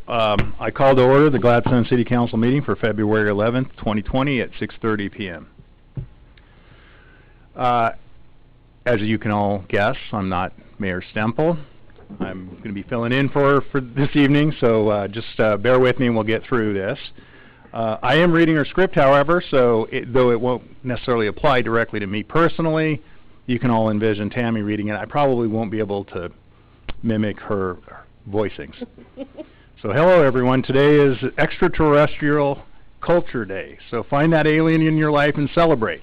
I call to order the Gladstone City Council meeting for February 11th, 2020 at 6:30 p.m. As you can all guess, I'm not Mayor Stempel. I'm going to be filling in for this evening, so just bear with me and we'll get through this. I am reading her script, however, so though it won't necessarily apply directly to me personally, you can all envision Tammy reading it. I probably won't be able to mimic her voicings. So hello everyone, today is Extraterrestrial Culture Day, so find that alien in your life and celebrate.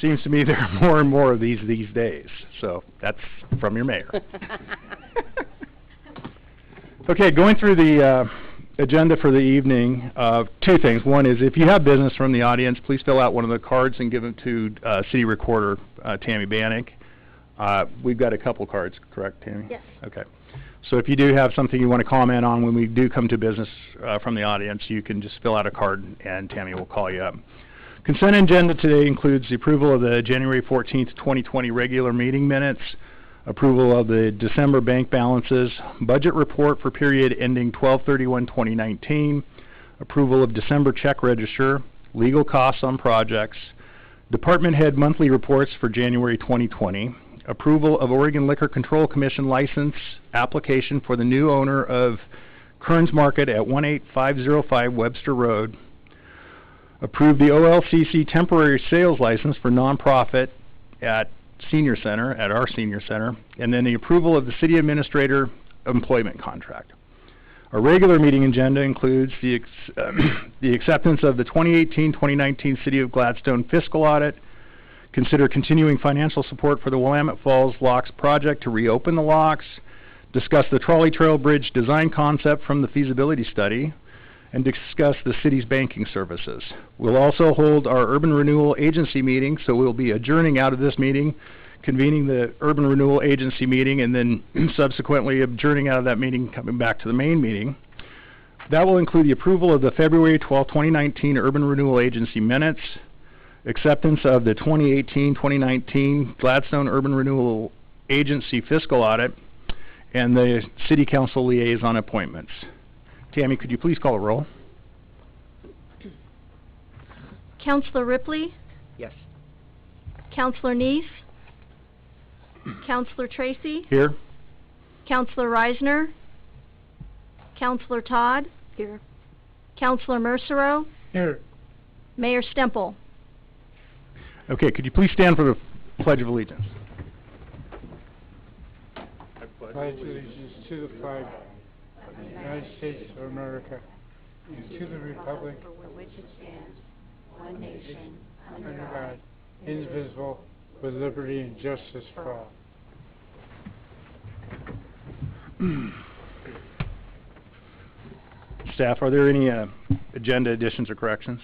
Seems to me there are more and more of these days, so that's from your mayor. Okay, going through the agenda for the evening, two things. One is if you have business from the audience, please fill out one of the cards and give them to City Recorder Tammy Bannock. We've got a couple cards, correct, Tammy? Yes. Okay. So if you do have something you want to comment on when we do come to business from the audience, you can just fill out a card and Tammy will call you up. Consent agenda today includes the approval of the January 14th, 2020 regular meeting minutes, approval of the December bank balances, budget report for period ending 12/31/2019, approval of December check register, legal costs on projects, department head monthly reports for January 2020, approval of Oregon Liquor Control Commission license application for the new owner of Kearns Market at 18505 Webster Road, approve the OLCC temporary sales license for nonprofit at our senior center, and then the approval of the city administrator employment contract. Our regular meeting agenda includes the acceptance of the 2018-2019 City of Gladstone fiscal audit, consider continuing financial support for the Willamette Falls Locks project to reopen the locks, discuss the trolley trail bridge design concept from the feasibility study, and discuss the city's banking services. We'll also hold our Urban Renewal Agency meeting, so we'll be adjourning out of this meeting, convening the Urban Renewal Agency meeting, and then subsequently adjourning out of that meeting, coming back to the main meeting. That will include the approval of the February 12, 2019 Urban Renewal Agency minutes, acceptance of the 2018-2019 Gladstone Urban Renewal Agency fiscal audit, and the City Council liaison appointments. Tammy, could you please call a roll? Councillor Ripley? Yes. Councillor Neese? Councillor Tracy? Here. Councillor Reisner? Councillor Todd? Here. Councillor Mercero? Here. Mayor Stempel? Okay, could you please stand for the Pledge of Allegiance? I pledge allegiance to the flag of the United States of America and to the republic for which it stands, one nation, under under God, God, indivisible, with liberty and justice for all. Staff, are there any agenda additions or corrections?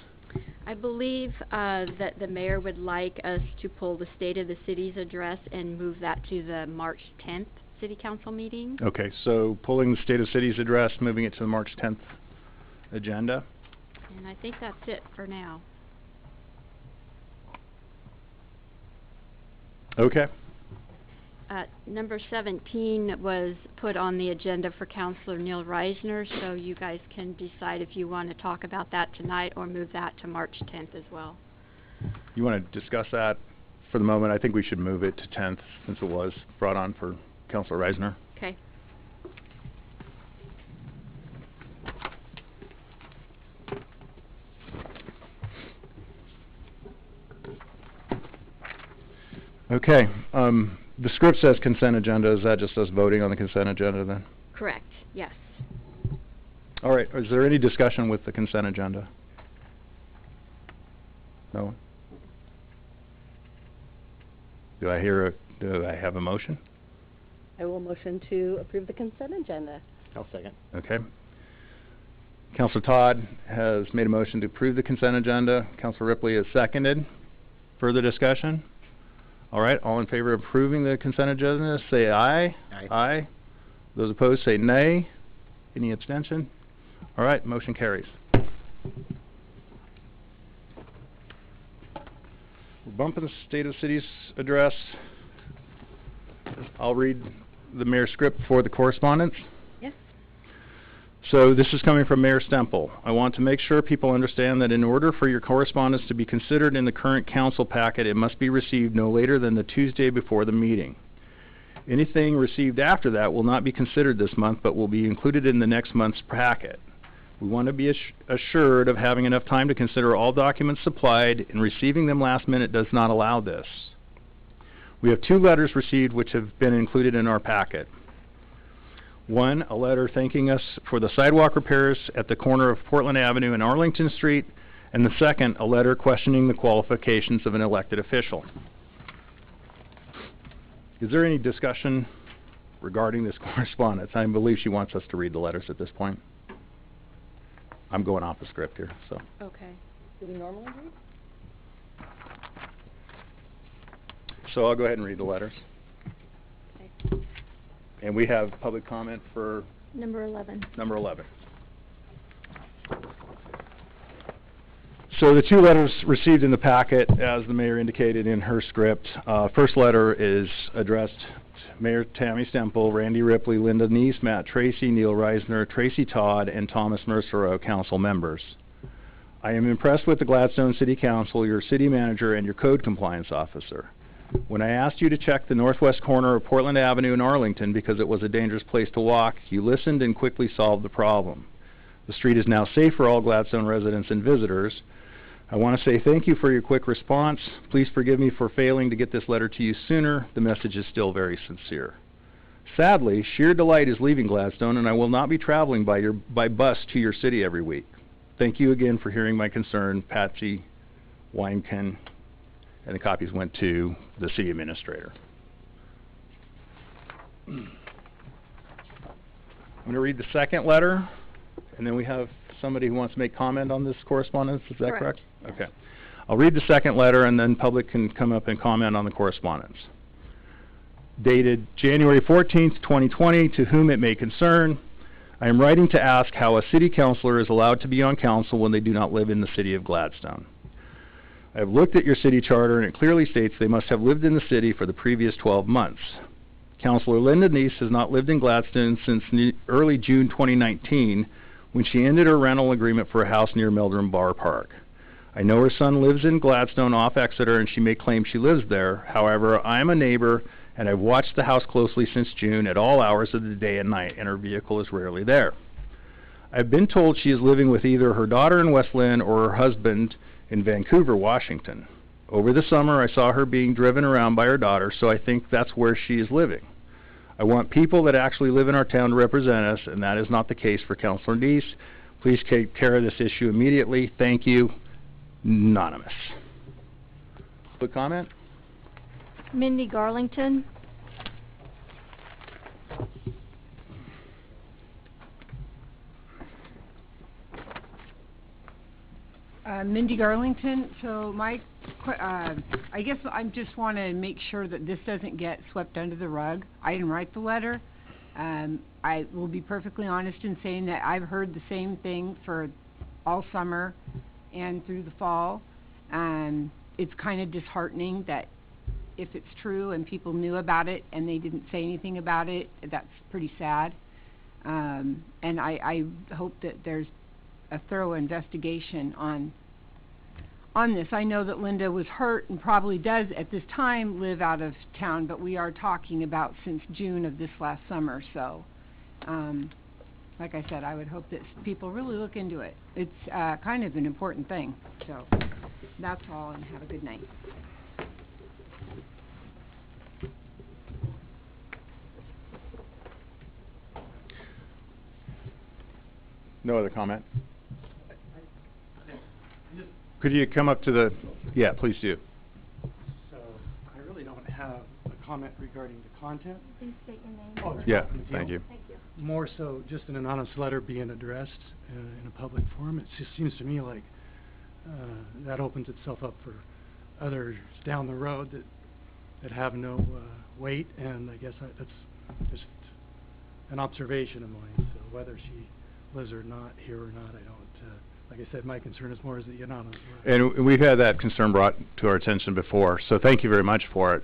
I believe that the mayor would like us to pull the State of the City's address and move that to the March 10th City Council meeting. Okay, so pulling the State of City's address, moving it to the March 10th agenda. And I think that's it for now. Okay. Number 17 was put on the agenda for Councillor Neil Reisner, so you guys can decide if you want to talk about that tonight or move that to March 10th as well. You want to discuss that for the moment? I think we should move it to 10th since it was brought on for Councilor Reisner. Okay. Okay. The script says consent agenda. Is that just us voting on the consent agenda then? Correct, yes. All right. Is there any discussion with the consent agenda? No? Do I have a motion? I will motion to approve the consent agenda. I'll second. Okay. Councilor Todd has made a motion to approve the consent agenda. Councilor Ripley has seconded. Further discussion? All right, all in favor of approving the consent agenda, say aye. Aye. Aye. Those opposed say nay. Any abstention? All right, motion carries. We're bumping the State of the City's address. I'll read the mayor's script for the correspondence. Yes. So this is coming from Mayor Stemple. I want to make sure people understand that in order for your correspondence to be considered in the current council packet, it must be received no later than the Tuesday before the meeting. Anything received after that will not be considered this month, but will be included in the next month's packet. We want to be assured of having enough time to consider all documents supplied, and receiving them last minute does not allow this. We have 2 letters received which have been included in our packet. One, a letter thanking us for the sidewalk repairs at the corner of Portland Avenue and Arlington Street, and the second, a letter questioning the qualifications of an elected official. Is there any discussion regarding this correspondence? I believe she wants us to read the letters at this point. I'm going off the script here, so. Okay. Do we normally read? So I'll go ahead and read the letters. Okay. And we have public comment for Number 11. number 11. So the 2 letters received in the packet, as the mayor indicated in her script. First letter is addressed to Mayor Tammy Stemple, Randy Ripley, Linda Neese, Matt Tracy, Neil Reisner, Tracy Todd, and Thomas Mercero, council members. I am impressed with the Gladstone City Council, your city manager, and your code compliance officer. When I asked you to check the northwest corner of Portland Avenue in Arlington because it was a dangerous place to walk, you listened and quickly solved the problem. The street is now safe for all Gladstone residents and visitors. I want to say thank you for your quick response. Please forgive me for failing to get this letter to you sooner. The message is still very sincere. Sadly, sheer delight is leaving Gladstone, and I will not be traveling by bus to your city every week. Thank you again for hearing my concern, Patsy Weinken. And the copies went to the city administrator. I'm going to read the second letter, and then we have somebody who wants to make comment on this correspondence. Is that correct? Okay. I'll read the second letter, and then public can come up and comment on the correspondence. Dated January 14th, 2020, to whom it may concern, I am writing to ask how a city councilor is allowed to be on council when they do not live in the city of Gladstone. I have looked at your city charter, and it clearly states they must have lived in the city for the previous 12 months. Councilor Linda Neese has not lived in Gladstone since early June 2019, when she ended her rental agreement for a house near Meldrum Bar Park. I know her son lives in Gladstone off Exeter, and she may claim she lives there. However, I am a neighbor, and I've watched the house closely since June at all hours of the day and night, and her vehicle is rarely there. I've been told she is living with either her daughter in West Lynn or her husband in Vancouver, Washington. Over the summer, I saw her being driven around by her daughter, so I think that's where she is living. I want people that actually live in our town to represent us, and that is not the case for Councilor Neese. Please take care of this issue immediately. Thank you. Anonymous. Public comment? Mindy Garlington. Mindy Garlington. So I guess I just want to make sure that this doesn't get swept under the rug. I didn't write the letter. I will be perfectly honest in saying that I've heard the same thing for all summer and through the fall. It's kind of disheartening that if it's true and people knew about it and they didn't say anything about it, that's pretty sad. And I hope that there's a thorough investigation on this. I know that Linda was hurt and probably does at this time live out of town, but we are talking about since June of this last summer. So, like I said, I would hope that people really look into it. It's kind of an important thing. So, that's all, and have a good night. No other comment? Could you come up to the... Yeah, please do. So, I really don't have a comment regarding the content. Please state your name. Oh, Yeah, Deal. thank you. Thank you. More so just an anonymous letter being addressed in a public forum. It just seems to me like that opens itself up for others down the road that have no weight, and I guess that's just an observation of mine. So whether she lives or not here or not, I don't like I said, my concern is more is the anonymous letter. And we've had that concern brought to our attention before, so thank you very much for it.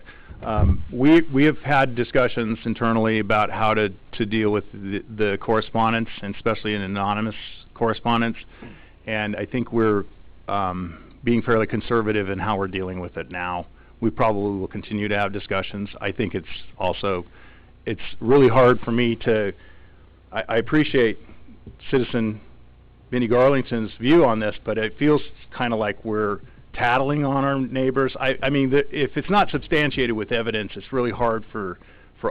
We have had discussions internally about how to deal with the correspondence, and especially in anonymous correspondence, and I think we're being fairly conservative in how we're dealing with it now. We probably will continue to have discussions. I think it's really hard for me to, I appreciate citizen Mindy Garlington's view on this, but it feels kind of like we're tattling on our neighbors. I mean, if it's not substantiated with evidence, it's really hard for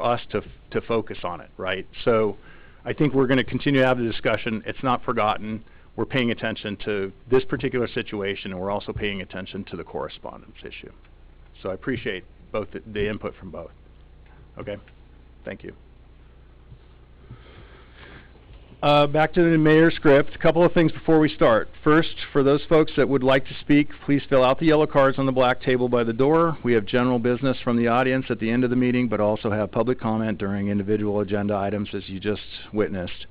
us to focus on it, right? So I think we're going to continue to have the discussion. It's not forgotten. We're paying attention to this particular situation, and we're also paying attention to the correspondence issue. So I appreciate both the input from both. Okay? Thank you. Back to the mayor's script. A couple of things before we start. First, for those folks that would like to speak, please fill out the yellow cards on the black table by the door. We have general business from the audience at the end of the meeting, but also have public comment during individual agenda items, as you just witnessed.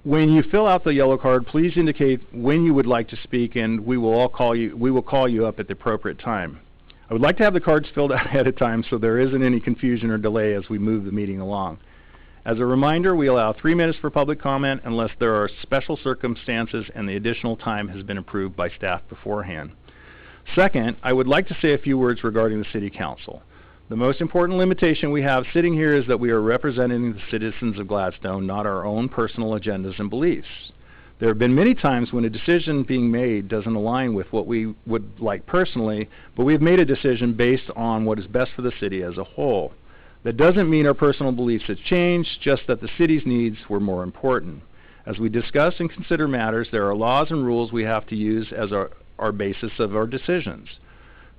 When you fill out the yellow card, please indicate when you would like to speak, and we will call you up at the appropriate time. I would like to have the cards filled out ahead of time so there isn't any confusion or delay as we move the meeting along. As a reminder, we allow 3 minutes for public comment unless there are special circumstances and the additional time has been approved by staff beforehand. Second, I would like to say a few words regarding the City Council. The most important limitation we have sitting here is that we are representing the citizens of Gladstone, not our own personal agendas and beliefs. There have been many times when a decision being made doesn't align with what we would like personally, but we've made a decision based on what is best for the city as a whole. That doesn't mean our personal beliefs have changed, just that the city's needs were more important. As we discuss and consider matters, there are laws and rules we have to use as our basis of our decisions.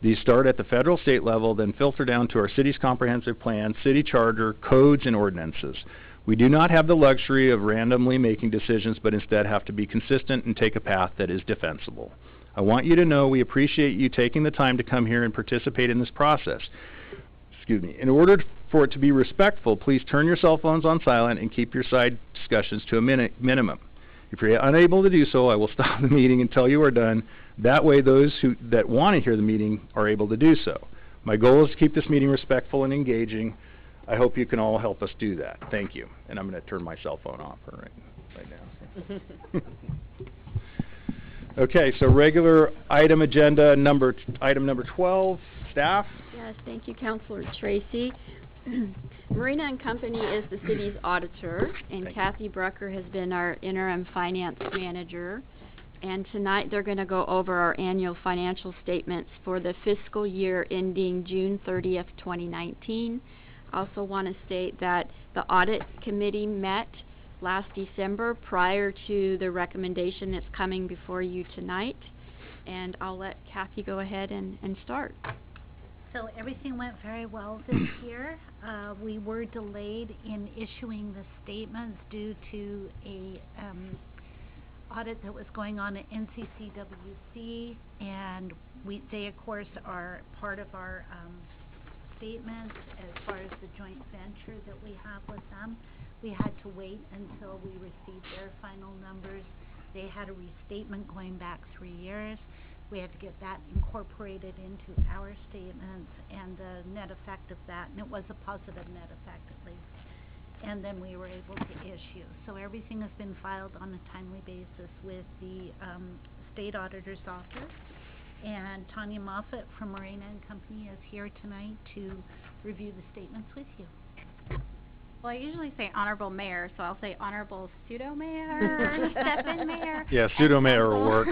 These start at the federal state level, then filter down to our city's comprehensive plan, city charter, codes, and ordinances. We do not have the luxury of randomly making decisions, but instead have to be consistent and take a path that is defensible. I want you to know we appreciate you taking the time to come here and participate in this process. Excuse me. In order for it to be respectful, please turn your cell phones on silent and keep your side discussions to a minimum. If you're unable to do so, I will stop the meeting until you are done. That way those that want to hear the meeting are able to do so. My goal is to keep this meeting respectful and engaging. I hope you can all help us do that. Thank you. And I'm going to turn my cell phone off right now. Okay, so regular item agenda item number 12, staff. Yes, thank you, Councilor Tracy. Marina and Company is the city's auditor, and Kathy Brucker has been our interim finance manager. And tonight they're going to go over our annual financial statements for the fiscal year ending June 30th, 2019. I also want to state that the audit committee met last December prior to the recommendation that's coming before you tonight. And I'll let Kathy go ahead and start. So everything went very well this year. We were delayed in issuing the statements due to a audit that was going on at NCCWC, and they of course are part of our statements as far as the joint venture that we have with them. We had to wait until we received their final numbers. They had a restatement going back 3 years. We had to get that incorporated into our statements and the net effect of that, and it was a positive net effect at least. And then we were able to issue. So everything has been filed on a timely basis with the State Auditor's Office. And Tanya Moffett from Marina and Company is here tonight to review the statements with you. Well, I usually say Honorable Mayor, so I'll say Honorable Pseudo-Mayor, Stephen Mayor. Yeah, Pseudo-Mayor will work.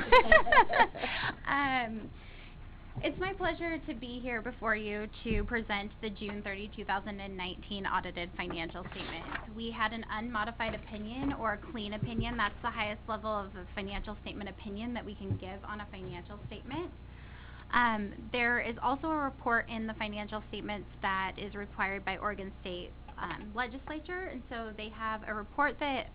It's my pleasure to be here before you to present the June 30, 2019 audited financial statement. We had an unmodified opinion or a clean opinion. That's the highest level of a financial statement opinion that we can give on a financial statement. There is also a report in the financial statements that is required by Oregon State legislature, and so they have a report that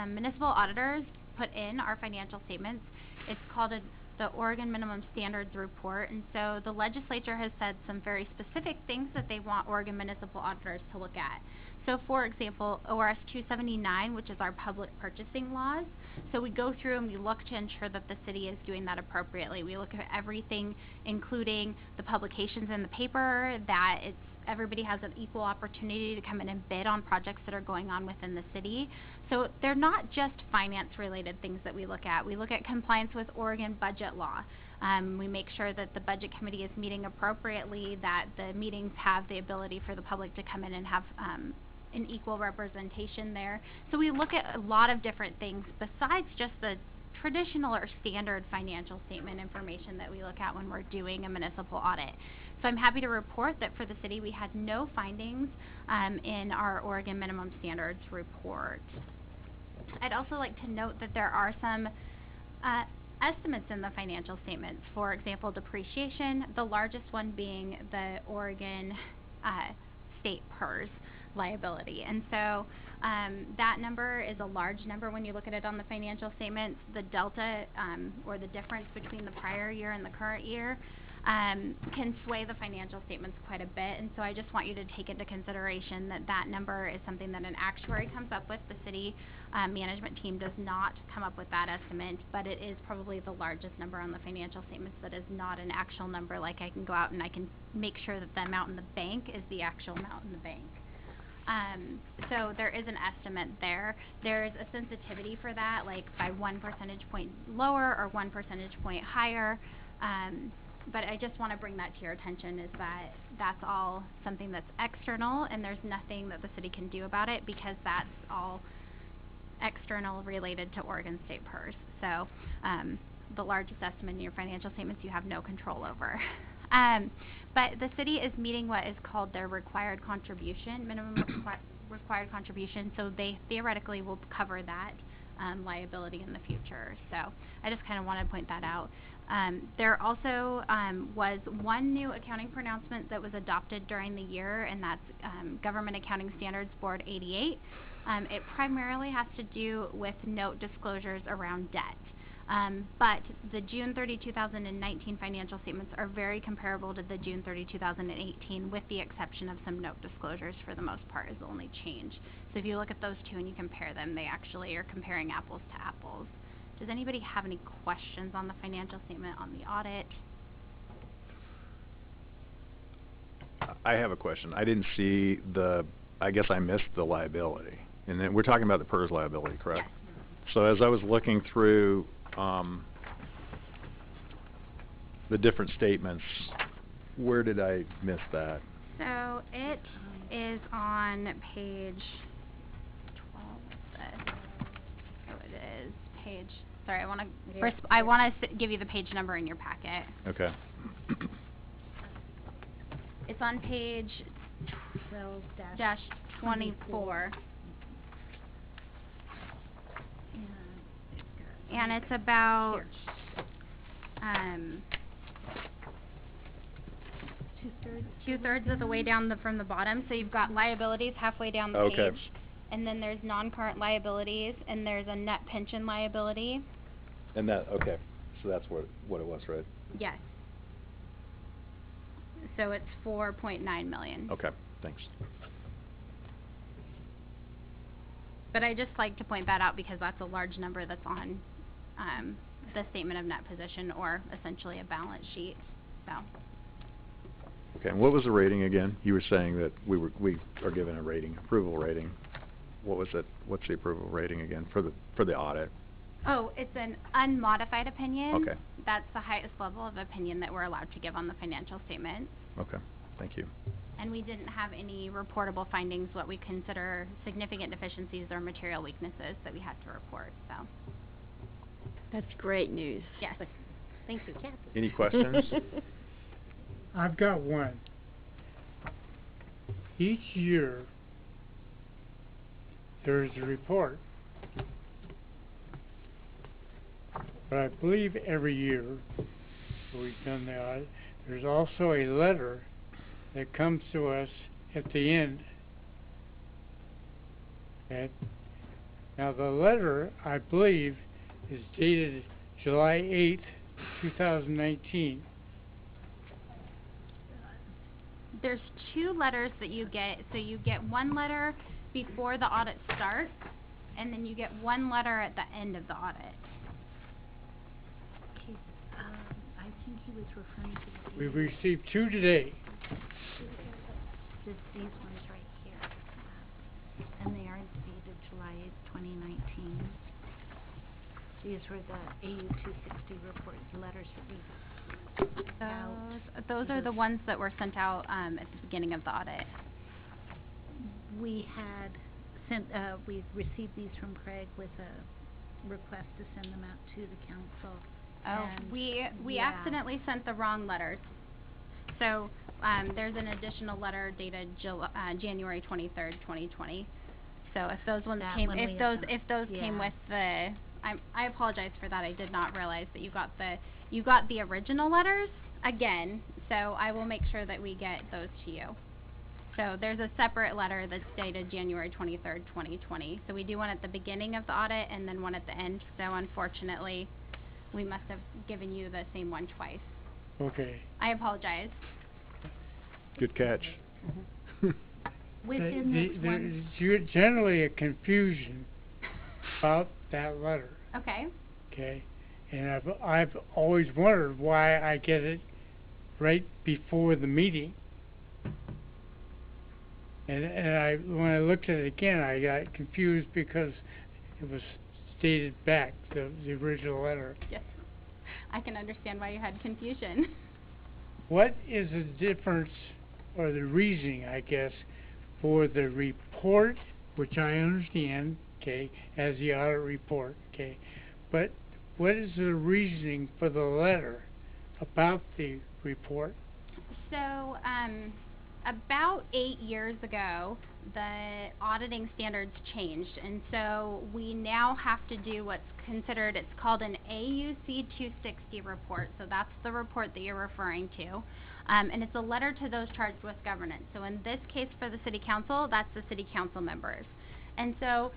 municipal auditors put in our financial statements. It's called the Oregon Minimum Standards Report, and so the legislature has said some very specific things that they want Oregon municipal auditors to look at. So for example, ORS 279, which is our public purchasing laws, so we go through and we look to ensure that the city is doing that appropriately. We look at everything, including the publications in the paper, that everybody has an equal opportunity to come in and bid on projects that are going on within the city. So they're not just finance-related things that we look at. We look at compliance with Oregon budget law. We make sure that the budget committee is meeting appropriately, that the meetings have the ability for the public to come in and have an equal representation there. So we look at a lot of different things besides just the traditional or standard financial statement information that we look at when we're doing a municipal audit. So I'm happy to report that for the city we had no findings in our Oregon minimum standards report. I'd also like to note that there are some estimates in the financial statements. For example, depreciation, the largest one being the Oregon state PERS liability. And so that number is a large number when you look at it on the financial statements. The delta or the difference between the prior year and the current year can sway the financial statements quite a bit, and so I just want you to take into consideration that that number is something that an actuary comes up with. The city management team does not come up with that estimate, but it is probably the largest number on the financial statements that is not an actual number. Like, I can go out and I can make sure that the amount in the bank is the actual amount in the bank. So there is an estimate there. There's a sensitivity for that, like by 1 percentage point lower or 1 percentage point higher. But I just want to bring that to your attention, is that that's all something that's external, and there's nothing that the city can do about it because that's all external related to Oregon State PERS. So the largest estimate in your financial statements you have no control over. But the city is meeting what is called their required contribution, minimum required contribution, so they theoretically will cover that liability in the future. So I just kind of want to point that out. There also was one new accounting pronouncement that was adopted during the year, and that's Government Accounting Standards Board 88. It primarily has to do with note disclosures around debt. But the June 30, 2019 financial statements are very comparable to the June 30, 2018, with the exception of some note disclosures. For the most part is the only change. So if you look at those two and you compare them, they actually are comparing apples to apples. Does anybody have any questions on the financial statement, on the audit? I have a question. I didn't see I guess I missed the liability. And then we're talking about the PERS liability, correct? Yes. So as I was looking through the different statements, where did I miss that? So it is on page 12. So it is page. Sorry, I want to first. I want to give you the page number in your packet. Okay. It's on page 12-24. And it's about two-thirds of the way down from the bottom. So you've got liabilities halfway down the page, and then there's non-current liabilities, and there's a net pension liability. And okay, so that's what it was, right? Yes. So it's $4.9 million. Okay, thanks. But I just like to point that out because that's a large number that's on the statement of net position, or essentially a balance sheet. So. Okay, and what was the rating again? You were saying that we are given a rating, approval rating. What was it? What's the approval rating again for the audit? Oh, it's an unmodified opinion. Okay. That's the highest level of opinion that we're allowed to give on the financial statement. Okay, thank you. And we didn't have any reportable findings, what we consider significant deficiencies or material weaknesses that we had to report. So. That's great news. Yes. Thank you, Kathy. Any questions? I've got one. Each year, there is a report. But I believe every year we've done the audit, there's also a letter that comes to us at the end. And now the letter, I believe, is dated July 8th, 2019. There's two letters that you get. So you get one letter before the audit starts, and then you get one letter at the end of the audit. Okay, I think he was referring to the. We received 2 today. These ones right here. And they are dated July 8th, 2019. These were the AU 260 reports, letters for Those are the ones that were sent out at the beginning of the audit. We had sent, we received these from Craig with a request to send them out to the council. Oh, And we yeah. accidentally sent the wrong letters. So, there's an additional letter dated January 23rd, 2020. So if those ones That came, one we if had those, done. if those came Yeah. with the, I apologize for that. I did not realize that you got the original letters again. So I will make sure that we get those to you. So there's a separate letter that's dated January 23rd, 2020. So we do one at the beginning of the audit and then one at the end. So unfortunately, we must have given you the same one twice. Okay. I apologize. Good catch. Within this one, There's generally a confusion about that letter, Okay. okay? And I've always wondered why I get it right before the meeting. And when I looked at it again, I got confused because it was stated back, the original letter. Yes. I can understand why you had confusion. What is the difference, or the reasoning, I guess, for the report, which I understand, okay, as the audit report, okay, but what is the reasoning for the letter about the report? So, about 8 years ago, the auditing standards changed, and so we now have to do what's considered, it's called an AUC 260 report, so that's the report that you're referring to, and it's a letter to those charged with governance. So in this case for the city council, that's the city council members. And so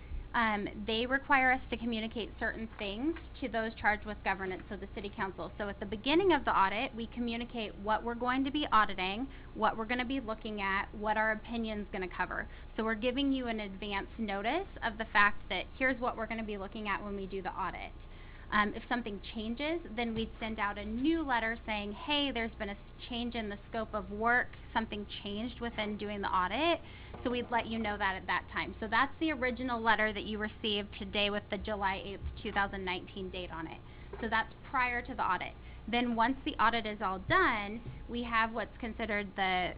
they require us to communicate certain things to those charged with governance, so the city council. So at the beginning of the audit, we communicate what we're going to be auditing, what we're going to be looking at, what our opinion's going to cover. So we're giving you an advance notice of the fact that here's what we're going to be looking at when we do the audit. If something changes, then we'd send out a new letter saying, hey, there's been a change in the scope of work, something changed within doing the audit, so we'd let you know that at that time. So that's the original letter that you received today with the July 8th, 2019 date on it. So that's prior to the audit. Then once the audit is all done, we have what's considered the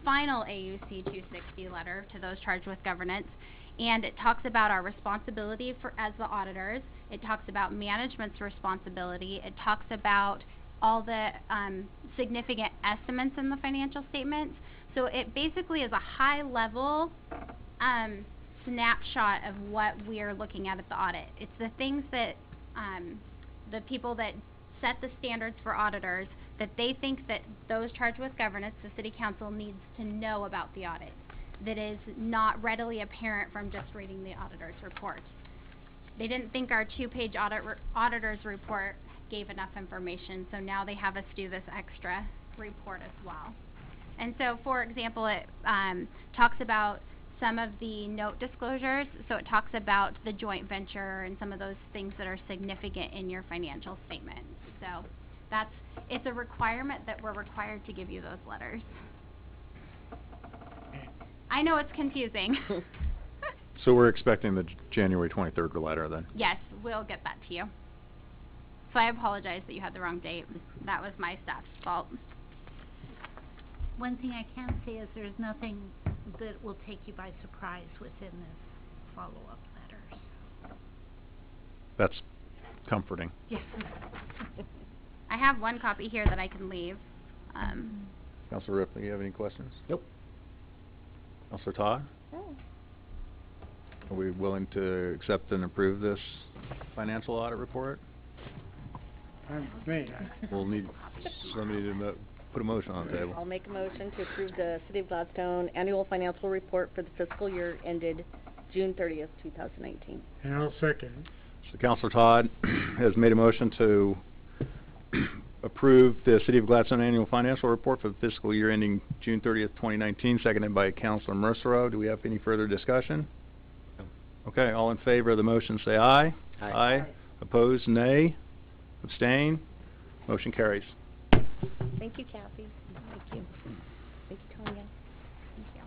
final AUC 260 letter to those charged with governance. And it talks about our responsibility as the auditors. It talks about management's responsibility. It talks about all the significant estimates in the financial statements. So it basically is a high-level snapshot of what we are looking at the audit. It's the things that the people that set the standards for auditors, that they think that those charged with governance, the city council, needs to know about the audit, that is not readily apparent from just reading the auditor's report. They didn't think our 2-page auditor's report gave enough information, so now they have us do this extra report as well. And so, for example, it talks about some of the note disclosures, so it talks about the joint venture and some of those things that are significant in your financial statements. So it's a requirement that we're required to give you those letters. I know it's confusing. So we're expecting the January 23rd letter then? Yes, we'll get that to you. So I apologize that you had the wrong date. That was my staff's fault. one thing I can say is there's nothing that will take you by surprise within this follow-up letter. That's comforting. Yes. I have one copy here that I can leave. Councilor Ripley, you have any questions? Nope. Councilor Todd? Are we willing to accept and approve this financial audit report? We'll need somebody to put a motion on the table. I'll make a motion to approve the City of Gladstone annual financial report for the fiscal year ended June 30th, 2019. And I'll second. So Councilor Todd has made a motion to approve the City of Gladstone Annual Financial Report for the fiscal year ending June 30th, 2019, seconded by Councilor Mercero. Do we have any further discussion? No. Okay, all in favor of the motion say aye. Aye. Aye. Opposed, nay. Abstain. Motion carries. Thank you, Kathy. Thank you. Thank you, Tanya. Thank you.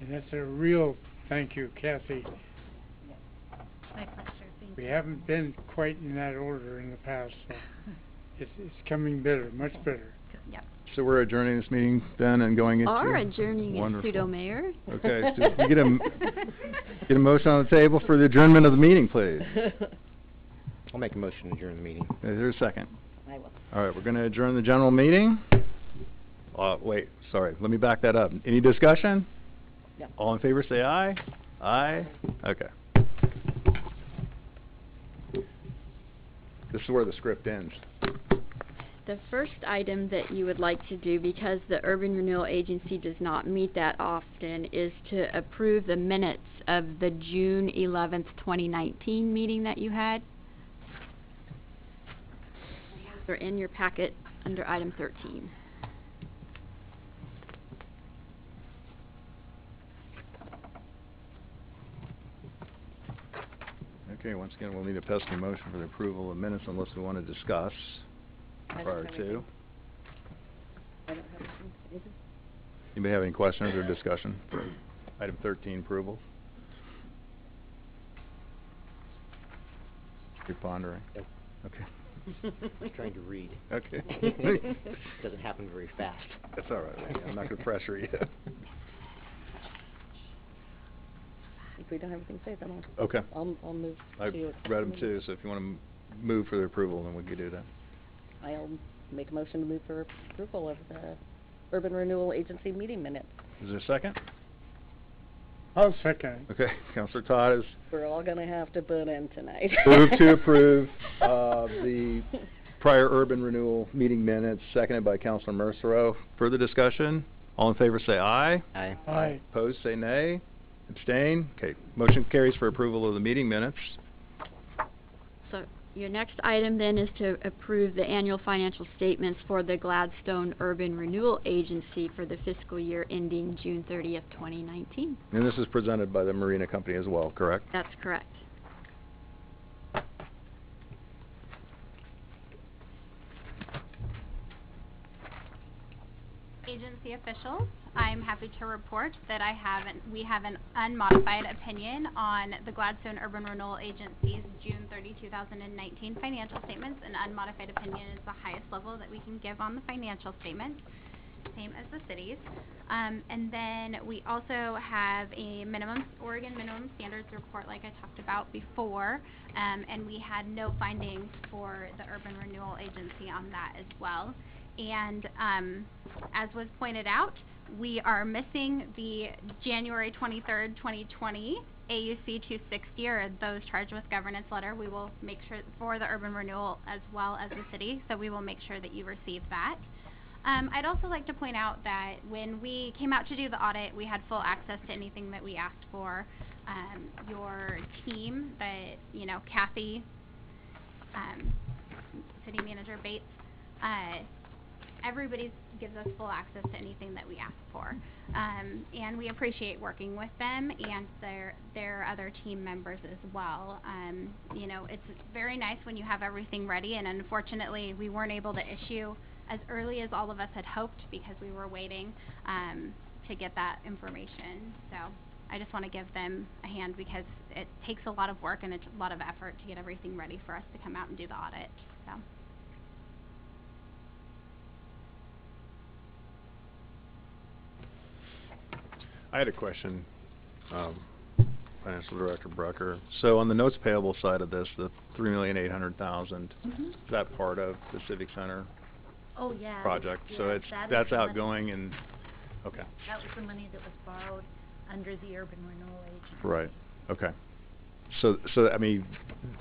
And that's a real thank you, Kathy. My pleasure, thank We you. haven't been quite in that order in the past, so it's coming better, much better. Yep. So we're adjourning this meeting then and going into... Are adjourning it, Wonderful. pseudo mayor. Okay, so we get a motion on the table for the adjournment of the meeting, please. I'll make a motion to adjourn the meeting. Is there a second? I will. All right, we're going to adjourn the general meeting. Wait, sorry, let me back that up. Any discussion? No. All in favor say aye. Aye. Okay. This is where the script ends. The first item that you would like to do, because the Urban Renewal Agency does not meet that often, is to approve the minutes of the June 11th, 2019 meeting that you had. They're in your packet under item 13. Okay, once again, we'll need a pesky motion for the approval of minutes unless we want to discuss I don't prior have to. anything. I don't have anything. Anything? Anybody have any questions or discussion for item 13 approval? You're pondering? Nope. Okay. Trying to read. Okay. Doesn't happen very fast. That's all right, Randy. I'm not going to pressure you. If we don't have anything to say, then I'll, Okay. I'll move I've to... read them too, so if you want to move for the approval, then we could do that. I'll make a motion to move for approval of the Urban Renewal Agency meeting minutes. Is there a second? I'll second. Okay, Counselor Todd is We're all gonna have to put in tonight. moved to approve the prior urban renewal meeting minutes, seconded by Counselor Mercero. Further discussion? All in favor say aye. Aye. Aye. Opposed say nay. Abstain? Okay, motion carries for approval of the meeting minutes. So your next item then is to approve the annual financial statements for the Gladstone Urban Renewal Agency for the fiscal year ending June 30th, 2019. And this is presented by the Marina Company as well, correct? That's correct. Agency officials, I'm happy to report that we have an unmodified opinion on the Gladstone Urban Renewal Agency's June 30, 2019 financial statements. An unmodified opinion is the highest level that we can give on the financial statements, same as the cities. And then we also have a Oregon minimum standards report like I talked about before, and we had no findings for the Urban Renewal Agency on that as well. And as was pointed out, we are missing the January 23rd, 2020 AUC 260, or those charged with governance letter. We will make sure for the urban renewal as well as the city, so we will make sure that you receive that. I'd also like to point out that when we came out to do the audit, we had full access to anything that we asked for. Your team, Kathy, City Manager Bates, everybody gives us full access to anything that we ask for, and we appreciate working with them and their other team members as well. It's very nice when you have everything ready, and unfortunately we weren't able to issue as early as all of us had hoped because we were waiting to get that information. So I just want to give them a hand because it takes a lot of work and it's a lot of effort to get everything ready for us to come out and do the audit. So. I had a question, Financial Director Brucker. So on the notes payable side of this, the $3,800,000, is that part of the Civic Center Oh, yeah. project? So Yes, that is that's the money- outgoing and, okay, That was the money that was borrowed under the Urban Renewal Agency. right, okay. So I mean,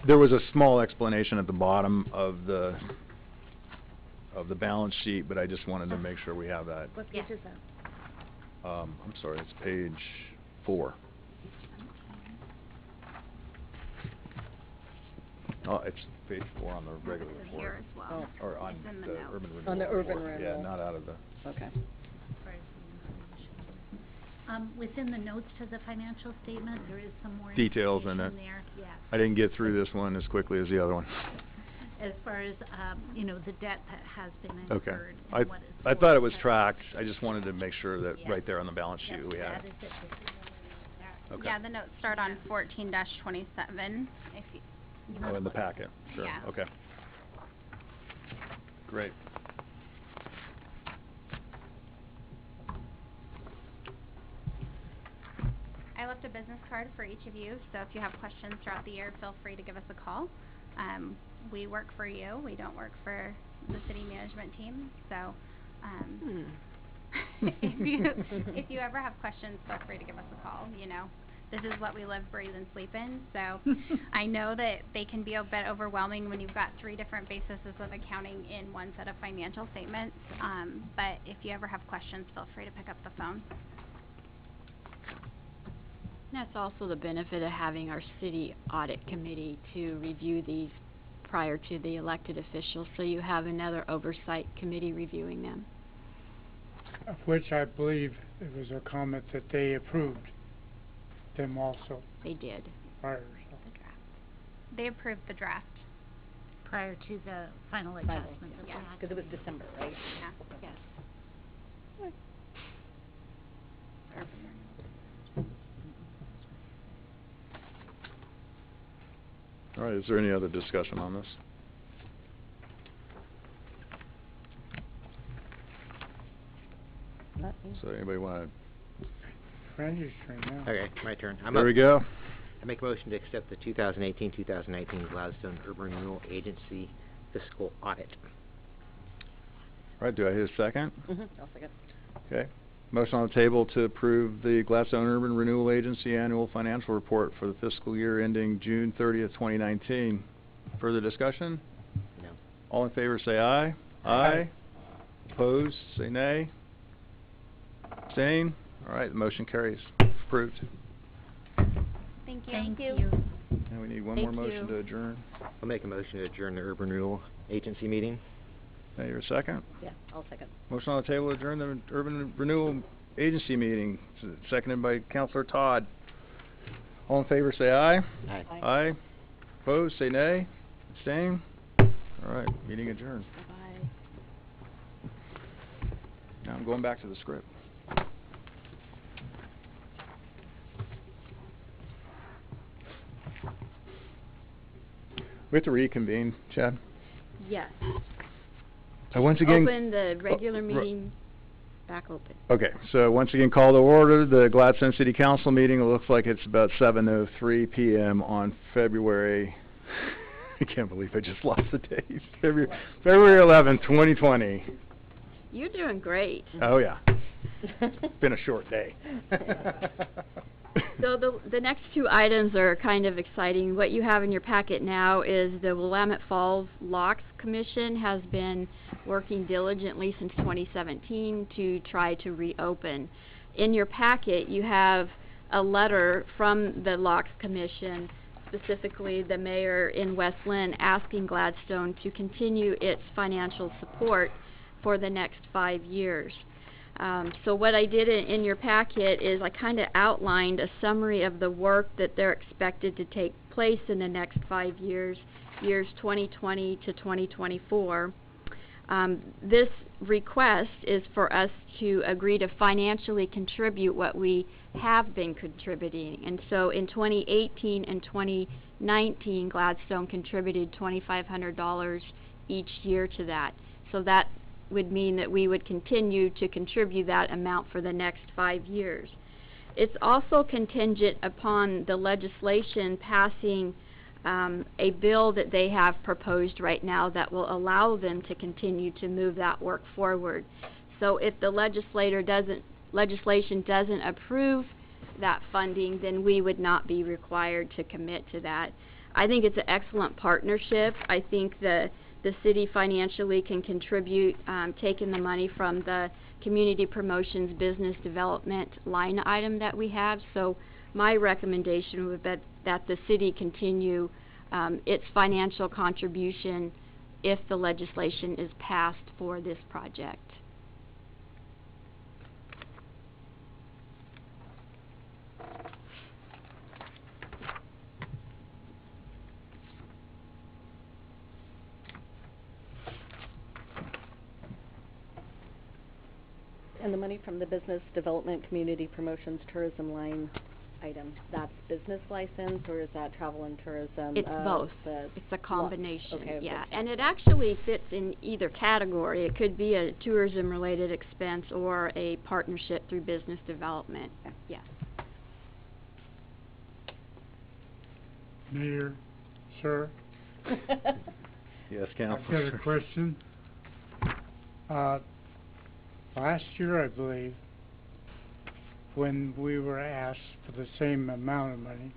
there was a small explanation at the bottom of the balance sheet, but I just wanted to make sure we have that. What Yeah. page is that? I'm sorry, it's page 4. Oh, it's page 4 on the regular This is report. here as well. Or on It's in the the notes. urban renewal On the urban report. renewal. Yeah, not out of the... Okay. Within the notes to the financial statement, there is some more Details in information it. there, yes. I didn't get through this one as quickly as the other one. As far as, you know, the debt that has been Okay. incurred I and what is. I for thought it was but- tracked. I just wanted to make sure that Yeah. right there on the balance sheet Yep, we had that it. is it. This is Okay. Yeah, the notes start on 14-27, if you. Oh, in the packet. Sure. Yeah. Okay. Great. I left a business card for each of you, so if you have questions throughout the year, feel free to give us a call. We work for you, we don't work for the city management team, so, if you ever have questions, feel free to give us a call, you know. This is what we live, breathe, and sleep in, so I know that they can be a bit overwhelming when you've got 3 different bases of accounting in one set of financial statements, but if you ever have questions, feel free to pick up the phone. That's also the benefit of having our city audit committee to review these prior to the elected officials, so you have another oversight committee reviewing them. Of which I believe it was a comment that they approved them also They did. prior, so. The draft. They approved the draft. prior to the final Final, adjustment that we yeah, had. Because it was December, right? Yeah. Yes. All right, is there any other discussion on this? Not me. So anybody want Randy's turn now. Okay, my turn. to... There we go. I make a motion to accept the 2018-2019 Gladstone Urban Renewal Agency fiscal audit. All right, do I hear a second? I'll second. Okay. Motion on the table to approve the Gladstone Urban Renewal Agency Annual Financial Report for the fiscal year ending June 30th, 2019. Further discussion? No. All in favor say aye. Aye. Opposed, say nay. Abstain? All right, the motion carries. Approved. Thank you. Thank you. And we need one Thank more motion you. to adjourn. I'll make a motion to adjourn the Urban Renewal Agency meeting. Can I hear a second? Yeah, I'll second. Motion on the table to adjourn the Urban Renewal Agency meeting, seconded by Councilor Todd. All in favor say aye. Aye. Aye. Opposed, say nay. Abstain? All right, meeting adjourned. Bye-bye. Now I'm going back to the script. We have to reconvene, Chad. Yes. Once again... Open the regular ro- meeting back open. Okay, so once again, call to order the Gladstone City Council meeting. It looks like it's about 7:03 p.m. on February... I can't believe I just lost the date. February 11th, 2020. You're doing great. Oh, yeah. It's been a short day. So the next 2 items are kind of exciting. What you have in your packet now is the Willamette Falls Locks Commission has been working diligently since 2017 to try to reopen. In your packet, you have a letter from the Locks Commission, specifically the mayor in West Lynn, asking Gladstone to continue its financial support for the next 5 years. So what I did in your packet is I kind of outlined a summary of the work that they're expected to take place in the next 5 years, years 2020 to 2024. This request is for us to agree to financially contribute what we have been contributing. And so in 2018 and 2019, Gladstone contributed $2,500 each year to that. So that would mean that we would continue to contribute that amount for the next 5 years. It's also contingent upon the legislation passing a bill that they have proposed right now that will allow them to continue to move that work forward. So if the legislation doesn't approve that funding, then we would not be required to commit to that. I think it's an excellent partnership. I think the city financially can contribute, taking the money from the community promotions business development line item that we have. So my recommendation would be that the city continue its financial contribution if the legislation is passed for this project. And the money from the Business Development Community Promotions Tourism line item, that's business license, or is that travel and tourism? It's both. the It's a combination, okay, yeah. okay. And it actually fits in either category. It could be a tourism-related expense or a partnership through business development, yes. Mayor, sir, Yes, I've got a Counselor. question. Last year, I believe, when we were asked for the same amount of money,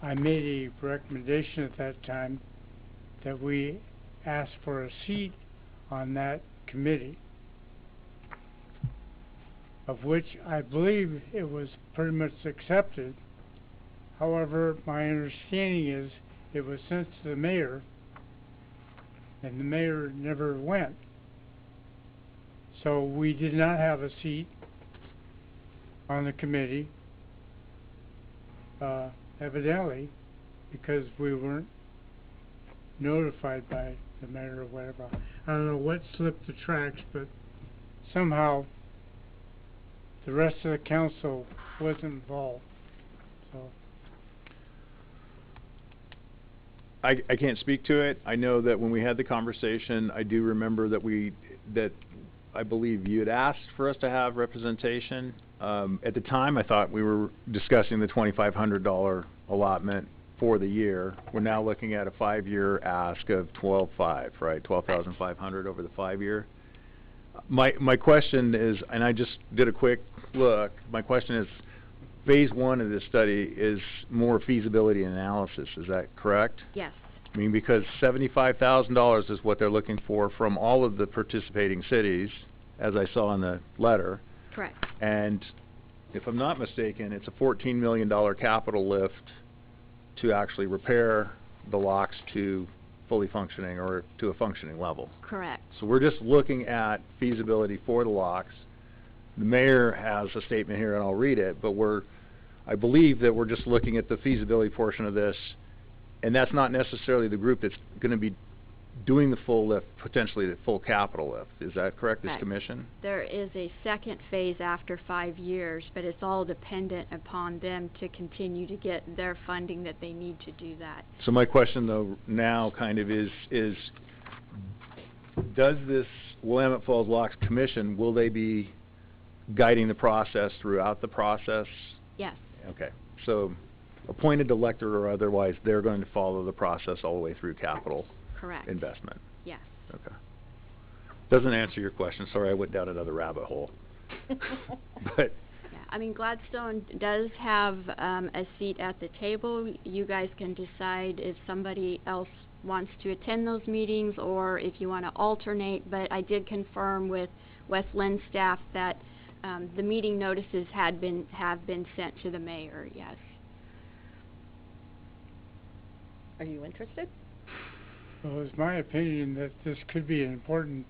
I made a recommendation at that time that we ask for a seat on that committee, of which I believe it was pretty much accepted. However, my understanding is it was sent to the mayor, and the mayor never went. So we did not have a seat on the committee, evidently, because we weren't notified by the mayor or whatever. I don't know what slipped the tracks, but somehow the rest of the council wasn't involved, so. I can't speak to it. I know that when we had the conversation, I do remember that I believe you had asked for us to have representation. At the time, I thought we were discussing the $2,500 allotment for the year. We're now looking at a 5-year ask of $12,500, right? $12,500 over the 5-year. My question is, and I just did a quick look, my question is, phase 1 of this study is more feasibility analysis, is that correct? Yes. I mean, because $75,000 is what they're looking for from all of the participating cities, as I saw in the letter. Correct. And if I'm not mistaken, it's a $14 million capital lift to actually repair the locks to fully functioning or to a functioning level. Correct. So we're just looking at feasibility for the locks. The mayor has a statement here, and I'll read it, but I believe that we're just looking at the feasibility portion of this, and that's not necessarily the group that's going to be doing the full lift, potentially the full capital lift. Is that correct, this Right. commission? There is a second phase after 5 years, but it's all dependent upon them to continue to get their funding that they need to do that. So my question, though, now kind of is does this Willamette Falls Locks Commission, will they be guiding the process throughout the process? Yes. Okay. So appointed elector or otherwise, they're going to follow the process all the way through capital Correct. investment. Yes. Okay. Doesn't answer your question. Sorry, I went down another rabbit hole. But Yeah, I mean, Gladstone does have a seat at the table. You guys can decide if somebody else wants to attend those meetings or if you want to alternate, but I did confirm with West Lynn staff that the meeting notices have been sent to the mayor, yes. Are you interested? Well, it's my opinion that this could be an important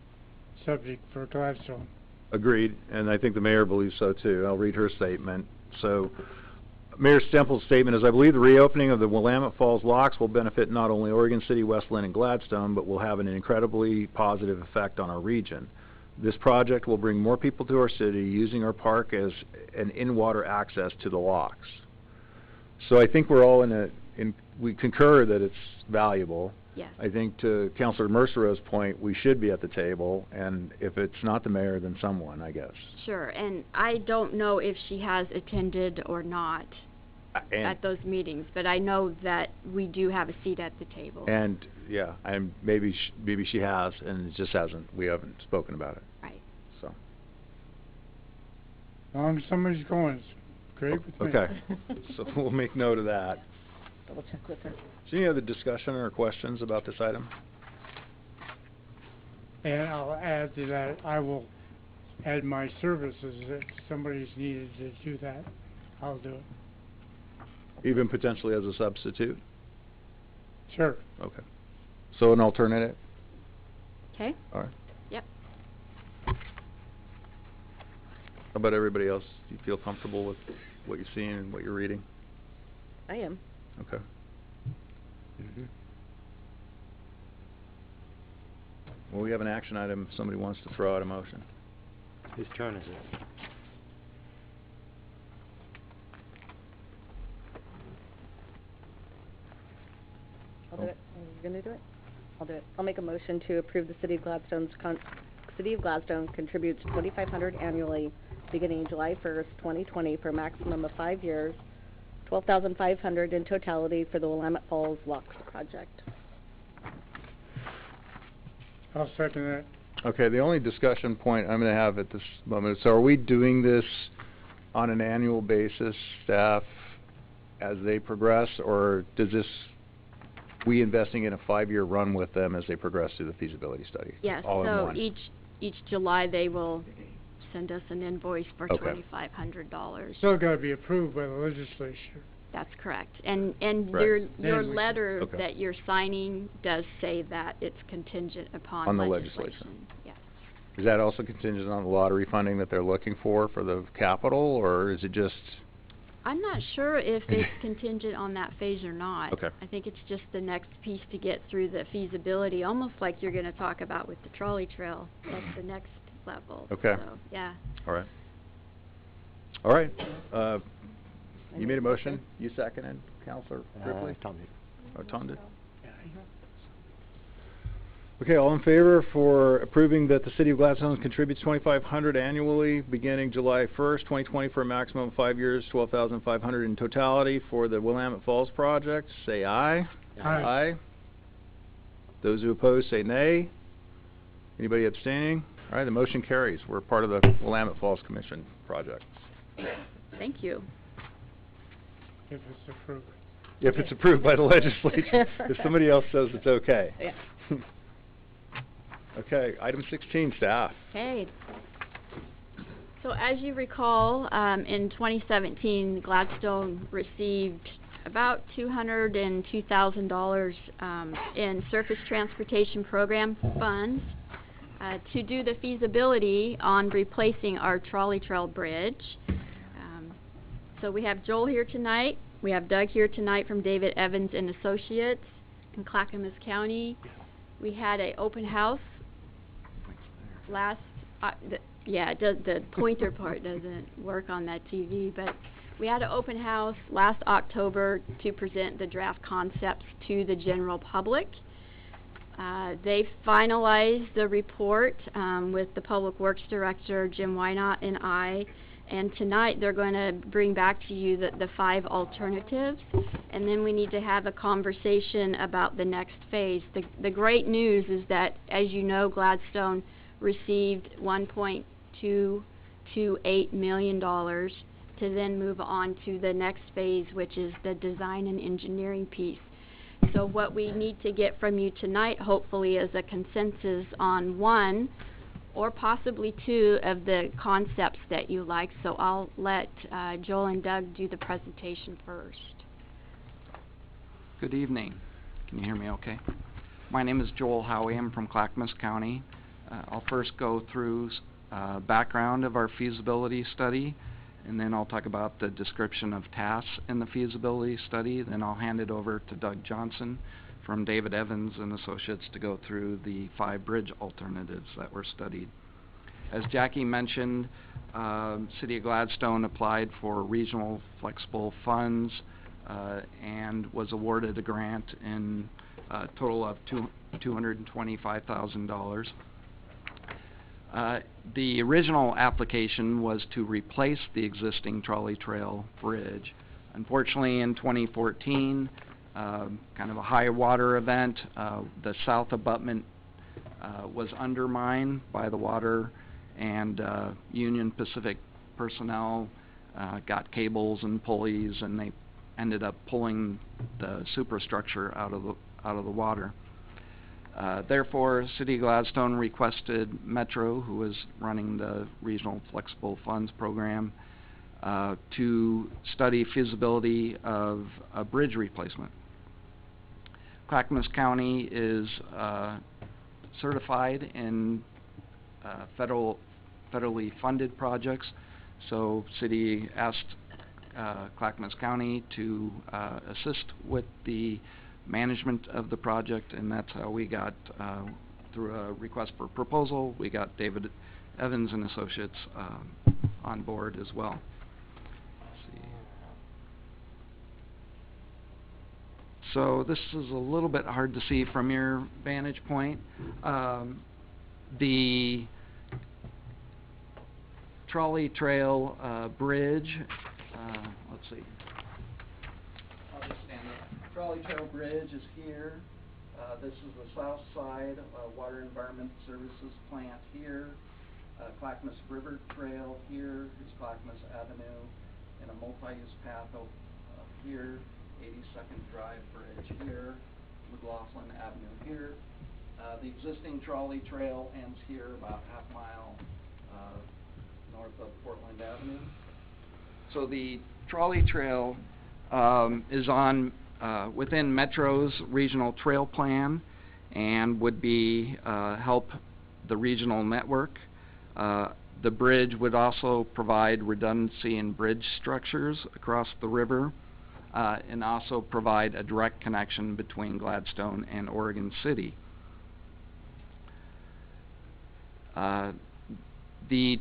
subject for Gladstone. agreed, and I think the mayor believes so too. I'll read her statement. So, Mayor Stempel's statement is, I believe the reopening of the Willamette Falls locks will benefit not only Oregon City, West Lynn, and Gladstone, but will have an incredibly positive effect on our region. This project will bring more people to our city using our park as an in-water access to the locks. So I think we're all we concur that it's valuable. Yes. I think to Councilor Mercero's point, we should be at the table, and if it's not the mayor, then someone, I guess. Sure, and I don't know if she has attended or not at those meetings, but I know that we do have a seat at the table. And, yeah, and maybe she has, and it just we haven't spoken about it. Right. So. As long as somebody's going, it's great with me. Okay, so we'll make note of that. Double check with her. Is there any other discussion or questions about this item? And I'll add to that, I will add my services if somebody's needed to do that. I'll do it. Even potentially as a substitute? Sure. Okay. So an alternative? Okay? All right. Yep. How about everybody else? Do you feel comfortable with what you're seeing and what you're reading? I am. Okay. Mhm. Well, we have an action item if somebody wants to throw out a motion. Whose turn is it? I'll do it. Are you gonna do it? I'll do it. I'll make a motion to approve the City of Gladstone contributes $2,500 annually beginning July 1st, 2020 for a maximum of 5 years, $12,500 in totality for the Willamette Falls Locks project. I'll second that. Okay, the only discussion point I'm going to have at this moment, so are we doing this on an annual basis, staff, as they progress, or does this, we investing in a 5-year run with them as they progress through the feasibility study? Yes, All in so one? each July they will send us an invoice for Okay. $2,500. Still gotta be approved by the legislature. That's correct. And Right. your Then we- letter Okay. that you're signing does say that it's contingent upon On the legislation. Yes. Is that also contingent on the lottery funding that they're looking for the capital, or is it just? I'm not sure if it's contingent on that phase or not. Okay. I think it's just the next piece to get through the feasibility, almost like you're gonna talk about with the trolley trail. That's the next level. Okay. So, yeah. All right. All right. I You made a motion? You seconded, Counselor Ripley? Tom did. Oh, Tom did? Yeah. Okay, all in favor for approving that the City of Gladstone contributes $2,500 annually beginning July 1st, 2020 for a maximum of 5 years, $12,500 in totality for the Willamette Falls project, say aye. Aye. Those who oppose say nay. Anybody abstaining? All right, the motion carries. We're part of the Willamette Falls Commission project. Thank you. If it's approved. If it's approved by the legislature. If somebody else says it's okay. Yeah. Okay, item 16, staff. Okay. So as you recall, in 2017, Gladstone received about $202,000 in Surface Transportation Program funds to do the feasibility on replacing our trolley trail bridge. So we have Joel here tonight. We have Doug here tonight from David Evans and Associates in Clackamas County. We had an open house last, the pointer part doesn't work on that TV, but we had an open house last October to present the draft concepts to the general public. They finalized the report with the Public Works Director, Jim Wynot, and I, and tonight they're going to bring back to you the 5 alternatives, and then we need to have a conversation about the next phase. The great news is that, as you know, Gladstone received $1.228 million to then move on to the next phase, which is the design and engineering piece. So what we need to get from you tonight, hopefully, is a consensus on 1 or possibly 2 of the concepts that you like. So I'll let Joel and Doug do the presentation first. Good evening. Can you hear me okay? My name is Joel Howie. I'm from Clackamas County. I'll first go through background of our feasibility study, and then I'll talk about the description of tasks in the feasibility study. Then I'll hand it over to Doug Johnson from David Evans and Associates to go through the 5 bridge alternatives that were studied. As Jackie mentioned, City of Gladstone applied for regional flexible funds and was awarded a grant in a total of $225,000. The original application was to replace the existing trolley trail bridge. Unfortunately, in 2014, kind of a high water event, the south abutment was undermined by the water, and Union Pacific personnel got cables and pulleys, and they ended up pulling the superstructure out of the water. Therefore, City of Gladstone requested Metro, who is running the Regional Flexible Funds Program, to study feasibility of a bridge replacement. Clackamas County is certified in federally funded projects, so city asked Clackamas County to assist with the management of the project, and that's how we got, through a request for proposal, we got David Evans and Associates on board as well. Let's see. So this is a little bit hard to see from your vantage point. The trolley trail bridge, let's see. I'll just stand up. Trolley trail bridge is here. This is the south side, Water Environment Services plant here. Clackamas River Trail here is Clackamas Avenue, and a multi-use path up here. 82nd Drive Bridge here, McLaughlin Avenue here. The existing trolley trail ends here about half mile north of Portland Avenue. So the trolley trail is on within Metro's regional trail plan and would be help the regional network. The bridge would also provide redundancy in bridge structures across the river. And also provide a direct connection between Gladstone and Oregon City. The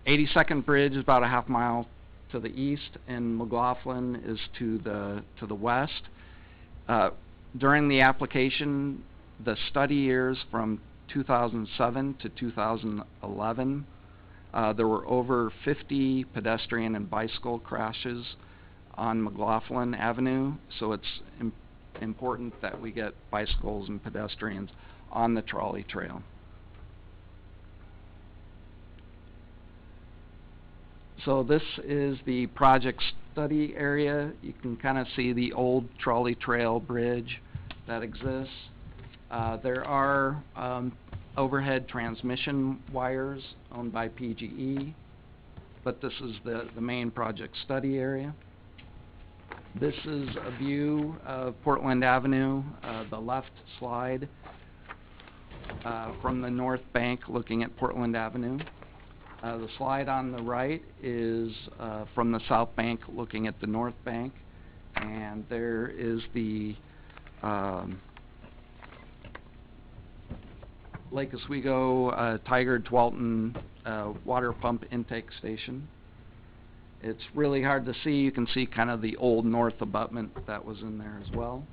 82nd Bridge is about a half mile to the east, and McLaughlin is to the west. During the application, the study years from 2007 to 2011, there were over 50 pedestrian and bicycle crashes on McLaughlin Avenue, so it's important that we get bicycles and pedestrians on the trolley trail. So this is the project study area. You can kind of see the old trolley trail bridge that exists. There are overhead transmission wires owned by PGE, but this is the main project study area. This is a view of Portland Avenue, the left slide from the north bank looking at Portland Avenue. The slide on the right is from the south bank looking at the north bank. And there is the Lake Oswego Tigard-Tualatin water pump intake station. It's really hard to see. You can see kind of the old north abutment that was in there as well.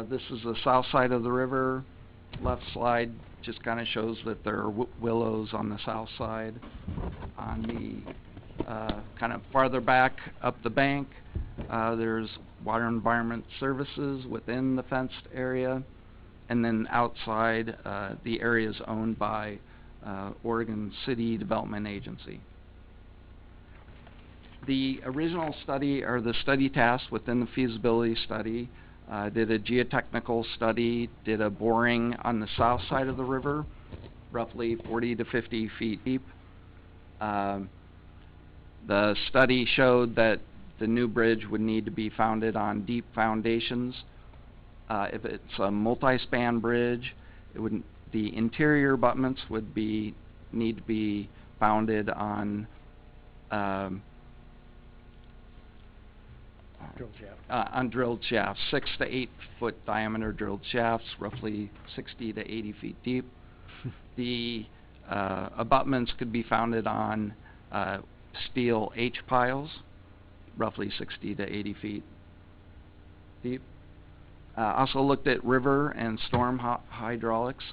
This is the south side of the river. Left slide just kind of shows that there are willows on the south side. On the kind of farther back up the bank, there's Water Environment Services within the fenced area. And then outside, the area is owned by Oregon City Development Agency. The original study, or the study task within the feasibility study, did a geotechnical study, did a boring on the south side of the river, roughly 40 to 50 feet deep. The study showed that the new bridge would need to be founded on deep foundations. If it's a multi-span bridge, the interior abutments would need to be founded on drilled shafts, 6 to 8 foot diameter drilled shafts, roughly 60 to 80 feet deep. The abutments could be founded on steel H piles, roughly 60 to 80 feet deep. Also looked at river and storm hydraulics.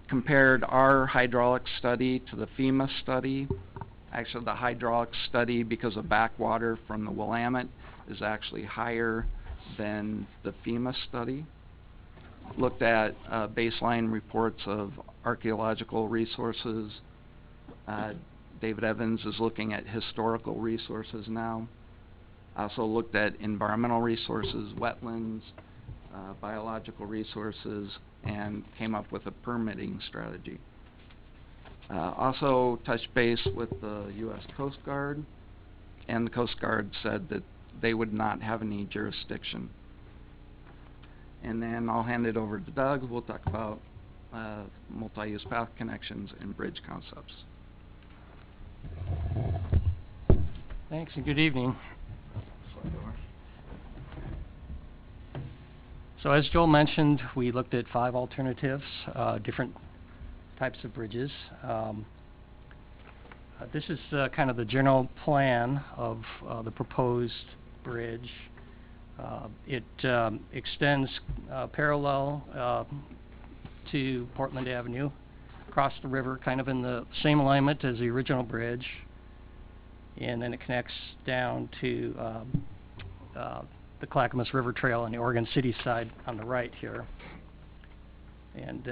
Compared our hydraulic study to the FEMA study. Actually, the hydraulic study, because of backwater from the Willamette, is actually higher than the FEMA study. Looked at baseline reports of archaeological resources. David Evans is looking at historical resources now. Also looked at environmental resources, wetlands, biological resources, and came up with a permitting strategy. Also touched base with the U.S. Coast Guard, and the Coast Guard said that they would not have any jurisdiction. And then I'll hand it over to Doug, who will talk about multi-use path connections and bridge concepts. Thanks and good evening. So as Joel mentioned, we looked at 5 alternatives, different types of bridges. This is kind of the general plan of the proposed bridge. It extends parallel to Portland Avenue, across the river, kind of in the same alignment as the original bridge, and then it connects down to the Clackamas River Trail on the Oregon City side on the right here. And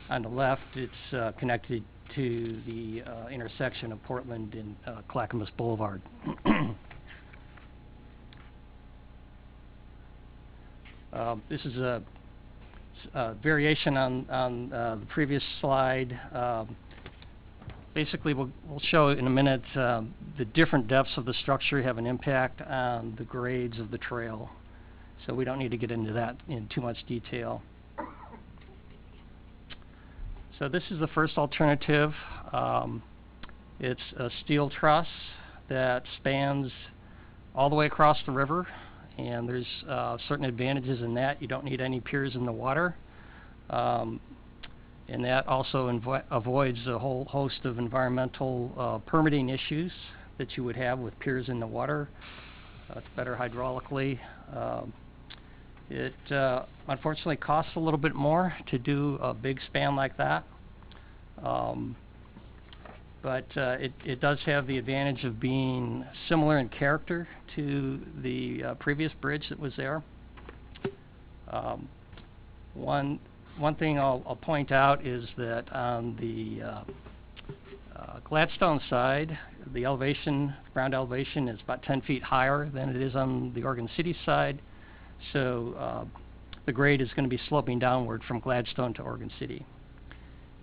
on the left, it's connected to the intersection of Portland and Clackamas Boulevard. This is a variation on the previous slide. Basically, we'll show in a minute the different depths of the structure have an impact on the grades of the trail. So we don't need to get into that in too much detail. So this is the first alternative. It's a steel truss that spans all the way across the river, and there's certain advantages in that. You don't need any piers in the water. And that also avoids a whole host of environmental permitting issues that you would have with piers in the water. It's better hydraulically. It unfortunately costs a little bit more to do a big span like that. But it does have the advantage of being similar in character to the previous bridge that was there. One thing I'll point out is that on the Gladstone side, the elevation, ground elevation, is about 10 feet higher than it is on the Oregon City side. So the grade is going to be sloping downward from Gladstone to Oregon City.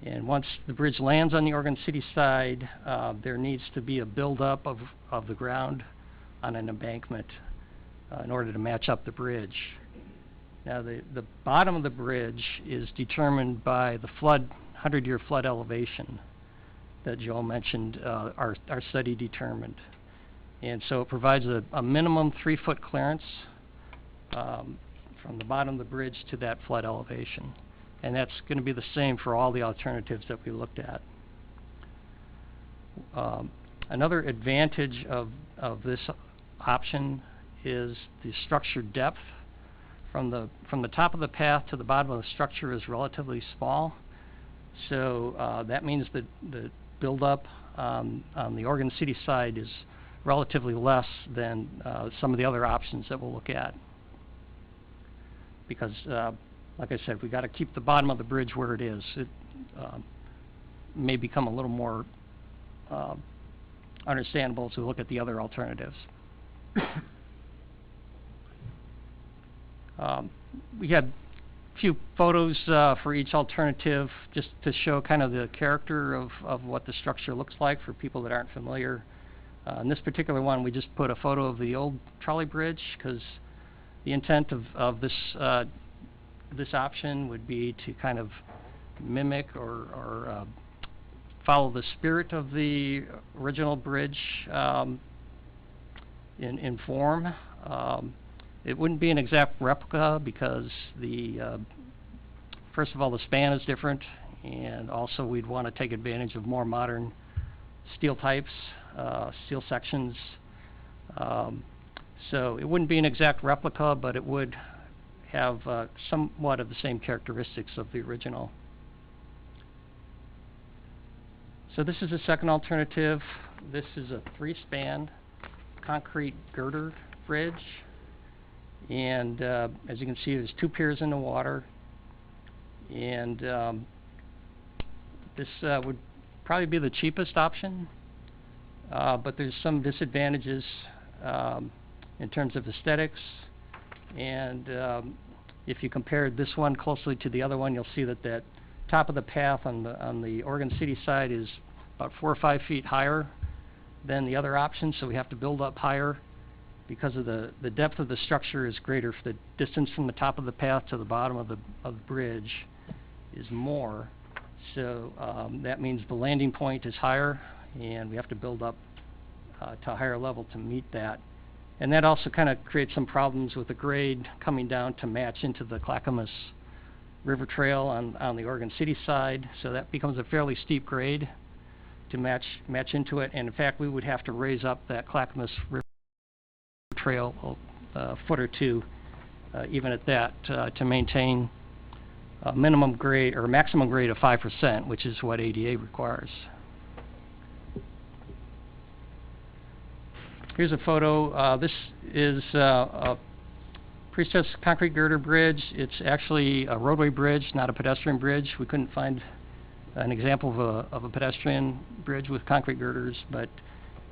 And once the bridge lands on the Oregon City side, there needs to be a buildup of the ground on an embankment in order to match up the bridge. Now the bottom of the bridge is determined by the 100-year flood elevation that Joel mentioned our study determined. And so it provides a minimum 3-foot clearance from the bottom of the bridge to that flood elevation. And that's going to be the same for all the alternatives that we looked at. Another advantage of this option is the structure depth. From the top of the path to the bottom of the structure is relatively small. So that means that the buildup on the Oregon City side is relatively less than some of the other options that we'll look at. Because like I said, we got to keep the bottom of the bridge where it is. It may become a little more understandable as we look at the other alternatives. We had a few photos for each alternative just to show kind of the character of what the structure looks like for people that aren't familiar. In this particular one, we just put a photo of the old trolley bridge because the intent of this this option would be to kind of mimic or follow the spirit of the original bridge in form. It wouldn't be an exact replica because first of all, the span is different, and also we'd want to take advantage of more modern steel types, steel sections. So it wouldn't be an exact replica, but it would have somewhat of the same characteristics of the original. So this is the second alternative. This is a 3-span concrete girder bridge. And as you can see, there's 2 piers in the water. And this would probably be the cheapest option. But there's some disadvantages in terms of aesthetics. And if you compare this one closely to the other one, you'll see that top of the path on the Oregon City side is about 4 or 5 feet higher than the other option, so we have to build up higher because of the depth of the structure is greater. The distance from the top of the path to the bottom of the bridge is more, so that means the landing point is higher, and we have to build up to a higher level to meet that. And that also kind of creates some problems with the grade coming down to match into the Clackamas River Trail on the Oregon City side, so that becomes a fairly steep grade to match into it. And in fact, we would have to raise up that Clackamas River Trail a foot or two, even at that, to maintain a minimum grade or maximum grade of 5%, which is what ADA requires. Here's a photo. This is a prestressed concrete girder bridge. It's actually a roadway bridge, not a pedestrian bridge. We couldn't find an example of a pedestrian bridge with concrete girders, but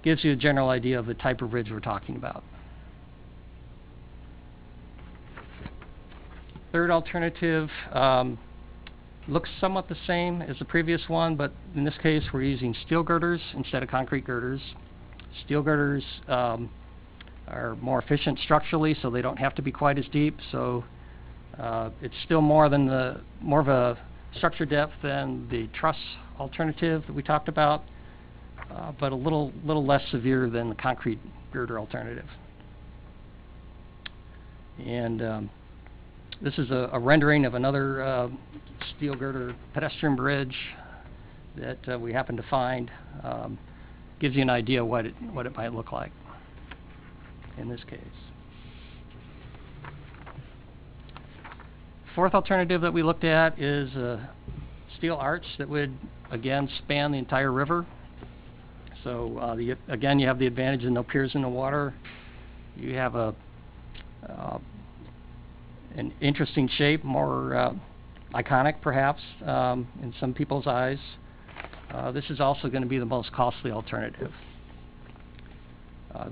gives you a general idea of the type of bridge we're talking about. Third alternative looks somewhat the same as the previous one, but in this case we're using steel girders instead of concrete girders. Steel girders are more efficient structurally, so they don't have to be quite as deep. So it's still more of a structure depth than the truss alternative that we talked about, but a little less severe than the concrete girder alternative. And this is a rendering of another steel girder pedestrian bridge that we happened to find. Gives you an idea what it might look like in this case. Fourth alternative that we looked at is a steel arch that would again span the entire river. So again, you have the advantage of no piers in the water. You have an interesting shape, more iconic perhaps in some people's eyes. This is also going to be the most costly alternative.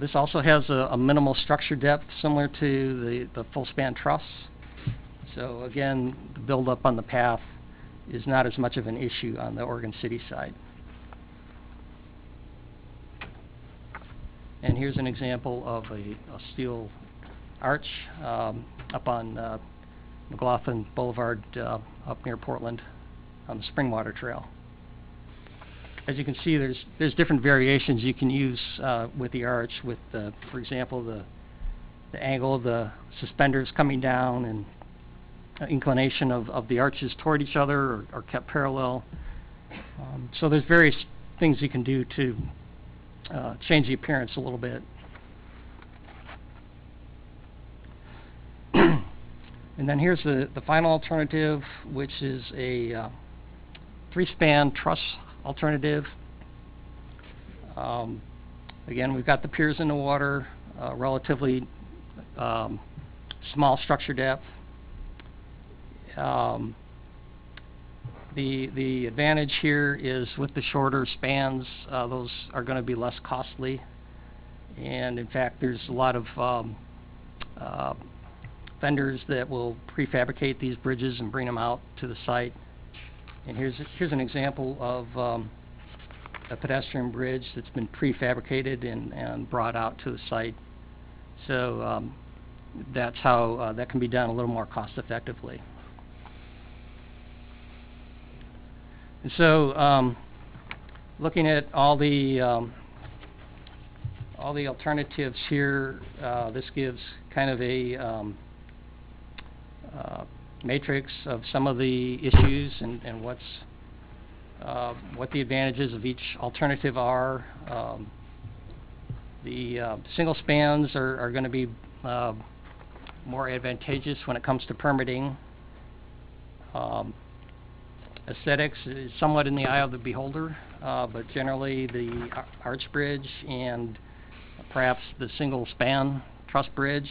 This also has a minimal structure depth similar to the full span truss. So again, the buildup on the path is not as much of an issue on the Oregon City side. And here's an example of a steel arch up on McLaughlin Boulevard up near Portland on the Springwater Trail. As you can see, there's different variations you can use with the arch, with for example the angle of the suspenders coming down and inclination of the arches toward each other or kept parallel. So there's various things you can do to change the appearance a little bit. And then here's the final alternative, which is a 3-span truss alternative. Again, we've got the piers in the water, relatively small structure depth. The advantage here is with the shorter spans, those are going to be less costly. And in fact, there's a lot of vendors that will prefabricate these bridges and bring them out to the site. And here's an example of a pedestrian bridge that's been prefabricated and brought out to the site. So that's how that can be done a little more cost effectively. And so looking at all the alternatives here, this gives kind of a matrix of some of the issues and what the advantages of each alternative are. The single spans are going to be more advantageous when it comes to permitting. Aesthetics is somewhat in the eye of the beholder, but generally the arch bridge and perhaps the single span truss bridge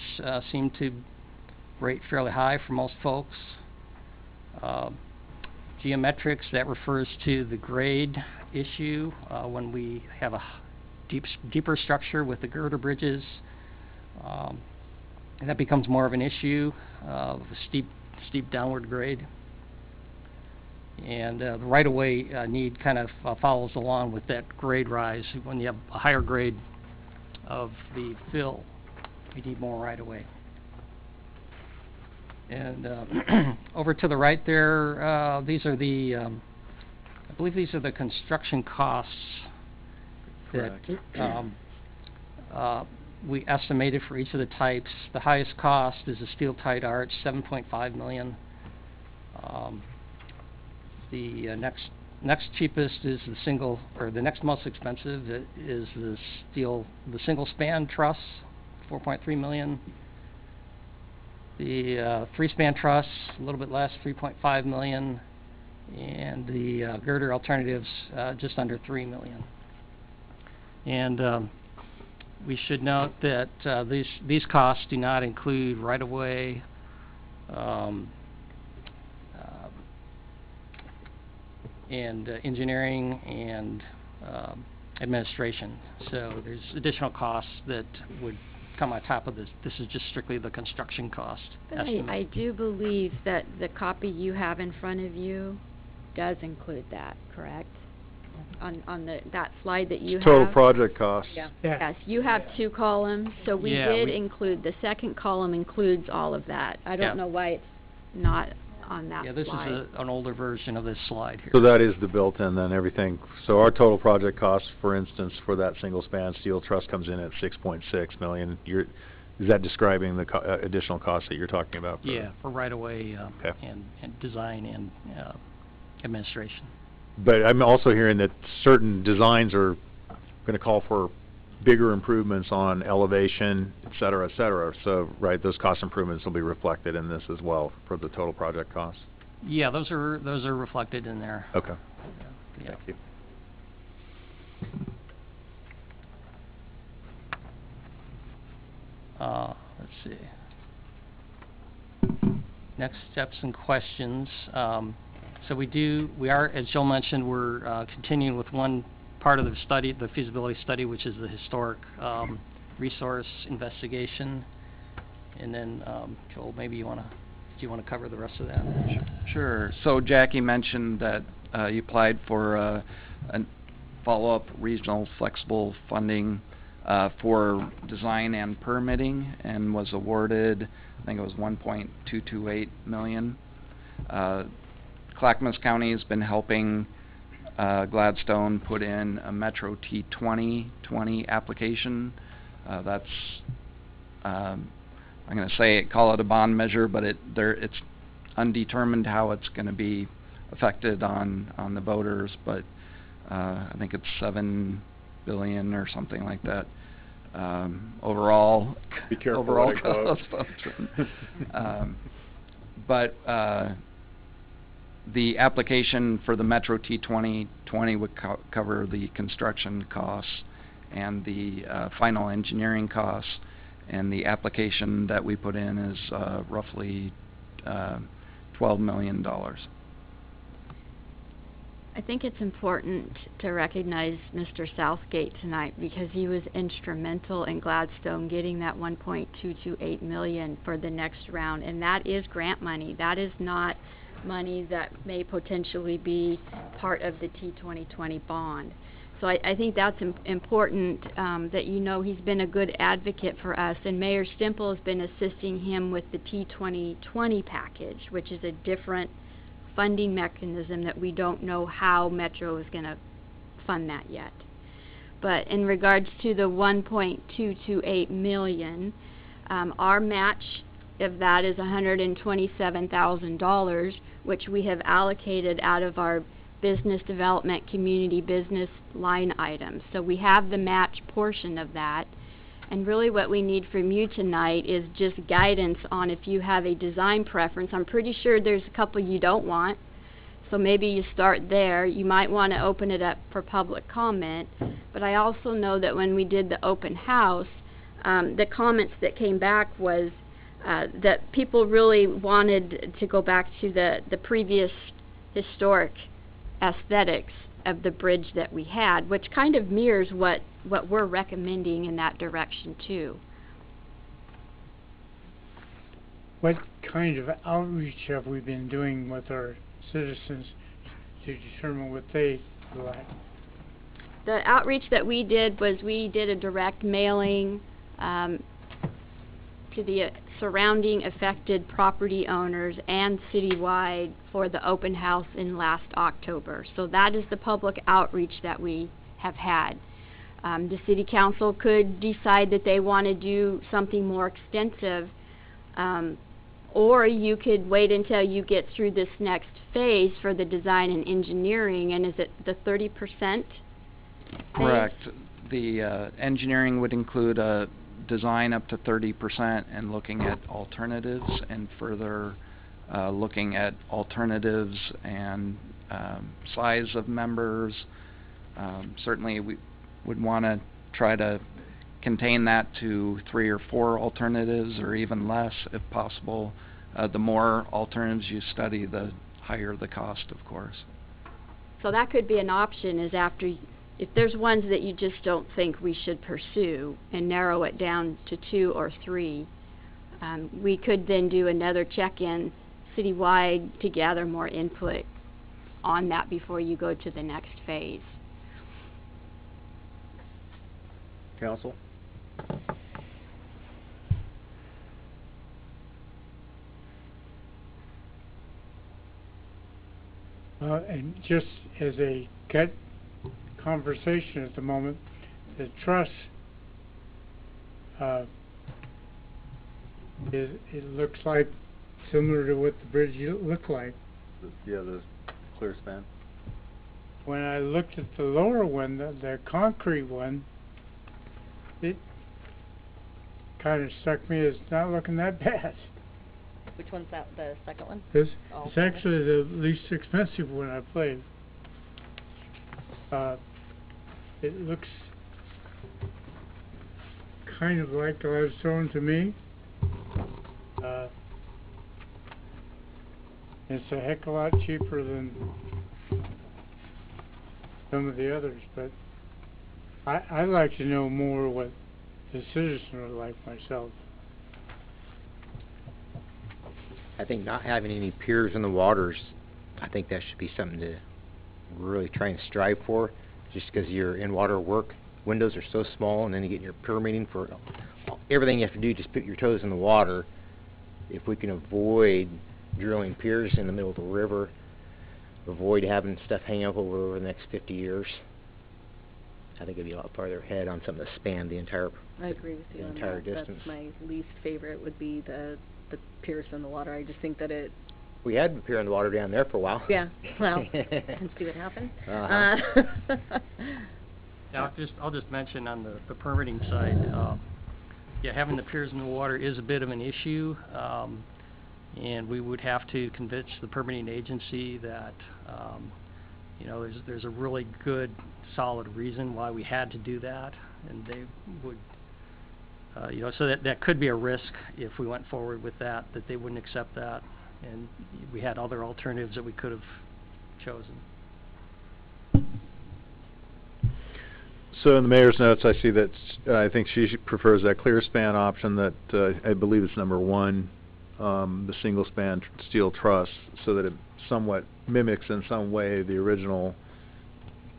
seem to rate fairly high for most folks. Geometrics, that refers to the grade issue when we have a deeper structure with the girder bridges. And that becomes more of an issue of a steep downward grade. And the right-of-way need kind of follows along with that grade rise. When you have a higher grade of the fill, you need more right-of-way. And over to the right there, these are the, I believe these are the construction costs that we estimated for each of the types. The highest cost is a steel-tied arch, $7.5 million. The next cheapest is the single, or the next most expensive is the single-span truss, $4.3 million. The three-span truss, a little bit less, $3.5 million, and the girder alternatives just under $3 million. And we should note that these costs do not include right-of-way, and engineering and administration. So there's additional costs that would come on top of this. This is just strictly the construction cost estimate. I do believe that the copy you have in front of you does include that, correct? On that slide that you have. Total project cost. Yeah. Yes, you have 2 columns, so we Yeah, did we- include, the second column includes all of that. I don't Yeah. know why it's not on that Yeah, this slide. is an older version of this slide here. So that is the built-in then, everything. So our total project cost, for instance, for that single-span steel truss comes in at $6.6 million. Is that describing the additional costs that you're talking about? Yeah, for right-of-way Okay. and design and administration. But I'm also hearing that certain designs are going to call for bigger improvements on elevation, et cetera, et cetera. So, right, those cost improvements will be reflected in this as well for the total project cost? Yeah, those are reflected in there. Okay. Yeah. Thank you. Let's see. Next steps and questions. So we are, as Joel mentioned, we're continuing with one part of the study, the feasibility study, which is the historic resource investigation. And then, Joel, maybe do you want to cover the rest of that? Sure. So Jackie mentioned that you applied for a follow-up regional flexible funding for design and permitting, and was awarded, I think it was $1.228 million. Clackamas County has been helping Gladstone put in a Metro T2020 application. That's I'm going to call it a bond measure, but it's undetermined how it's going to be affected on the voters. But I think it's $7 billion or something like that. Overall, Be careful overall what it cost. But the application for the Metro T2020 would cover the construction costs and the final engineering costs, and the application that we put in is roughly $12 million. I think it's important to recognize Mr. Southgate tonight, because he was instrumental in Gladstone getting that $1.228 million for the next round, and that is grant money. That is not money that may potentially be part of the T2020 bond. So I think that's important that you know he's been a good advocate for us, and Mayor Stimple has been assisting him with the T2020 package, which is a different funding mechanism that we don't know how Metro is going to fund that yet. But in regards to the $1.228 million, our match of that is $127,000, which we have allocated out of our business development, community business line items. So we have the match portion of that. And really what we need from you tonight is just guidance on if you have a design preference. I'm pretty sure there's a couple you don't want, so maybe you start there. You might want to open it up for public comment. But I also know that when we did the open house, the comments that came back was that people really wanted to go back to the previous historic aesthetics of the bridge that we had, which kind of mirrors what we're recommending in that direction too. What kind of outreach have we been doing with our citizens to determine what they like. The outreach that we did was we did a direct mailing to the surrounding affected property owners and citywide for the open house in last October. So that is the public outreach that we have had. The city council could decide that they want to do something more extensive, or you could wait until you get through this next phase for the design and engineering. And is it the 30%? Correct. The engineering would include a design up to 30% and looking at alternatives and further looking at alternatives and size of members. Certainly we would want to try to contain that to 3 or 4 alternatives or even less if possible. The more alternatives you study, the higher the cost, of course. So that could be an option, is after, if there's ones that you just don't think we should pursue and narrow it down to 2 or 3, we could then do another check-in citywide to gather more input on that before you go to the next phase. Council? And just as a gut conversation at the moment, the truss, it looks like similar to what the bridge looked like. Yeah, the clear span. When I looked at the lower one, the concrete one, it kind of struck me as not looking that bad. Which one's that, the second one? This, Oh, it's actually the least expensive one I played. It looks kind of like Gladstone to me. It's a heck of a lot cheaper than some of the others, but I'd like to know more what the citizen would like myself. I think not having any piers in the waters, I think that should be something to really try and strive for, just because your in-water work windows are so small, and then you get your permitting for everything you have to do, just put your toes in the water. If we can avoid drilling piers in the middle of the river, avoid having stuff hang up over the next 50 years, I think it'd be a lot farther ahead on something to span the entire I agree with you on entire that. distance. That's my least favorite, would be the piers in the water. I just think that it... We had a pier in the water down there for a while. Yeah, well, and see what happened. Yeah, I'll just mention on the permitting side, yeah, having the piers in the water is a bit of an issue, and we would have to convince the permitting agency that, you know, there's a really good, solid reason why we had to do that, and they would, you know, so that could be a risk if we went forward with that they wouldn't accept that, and we had other alternatives that we could have chosen. So in the mayor's notes, I see that I think she prefers that clear span option that I believe is number 1, the single span steel truss, so that it somewhat mimics in some way the original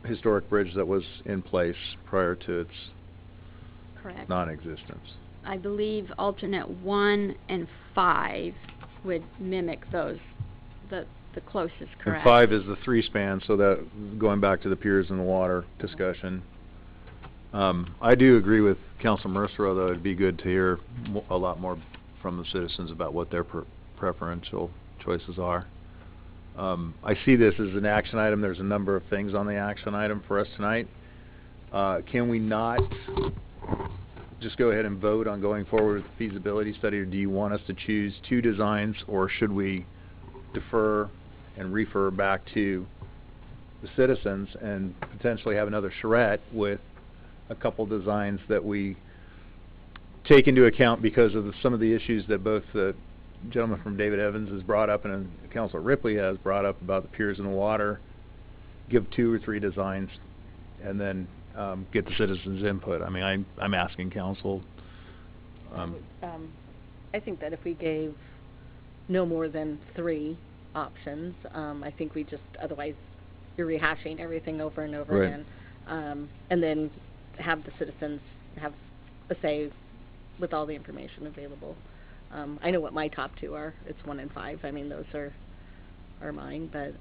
historic bridge that was in place prior to its Correct. non-existence. I believe alternate 1 and 5 would mimic those, the closest, correct? And 5 is the 3 span, so that going back to the piers in the water discussion. I do agree with Council Mercero, though it'd be good to hear a lot more from the citizens about what their preferential choices are. I see this as an action item. There's a number of things on the action item for us tonight. Can we not just go ahead and vote on going forward with the feasibility study, or do you want us to choose 2 designs, or should we defer and refer back to the citizens and potentially have another charrette with a couple designs that we take into account because of some of the issues that both the gentleman from David Evans has brought up and Councilor Ripley has brought up about the piers in the water, give 2 or 3 designs, and then get the citizens' input. I mean, I'm asking council. I think that if we gave no more than 3 options, I think we just otherwise you're rehashing everything over and over Right. again. And then have the citizens have a say with all the information available. I know what my top two are. It's 1 and 5. I mean, those are mine, but,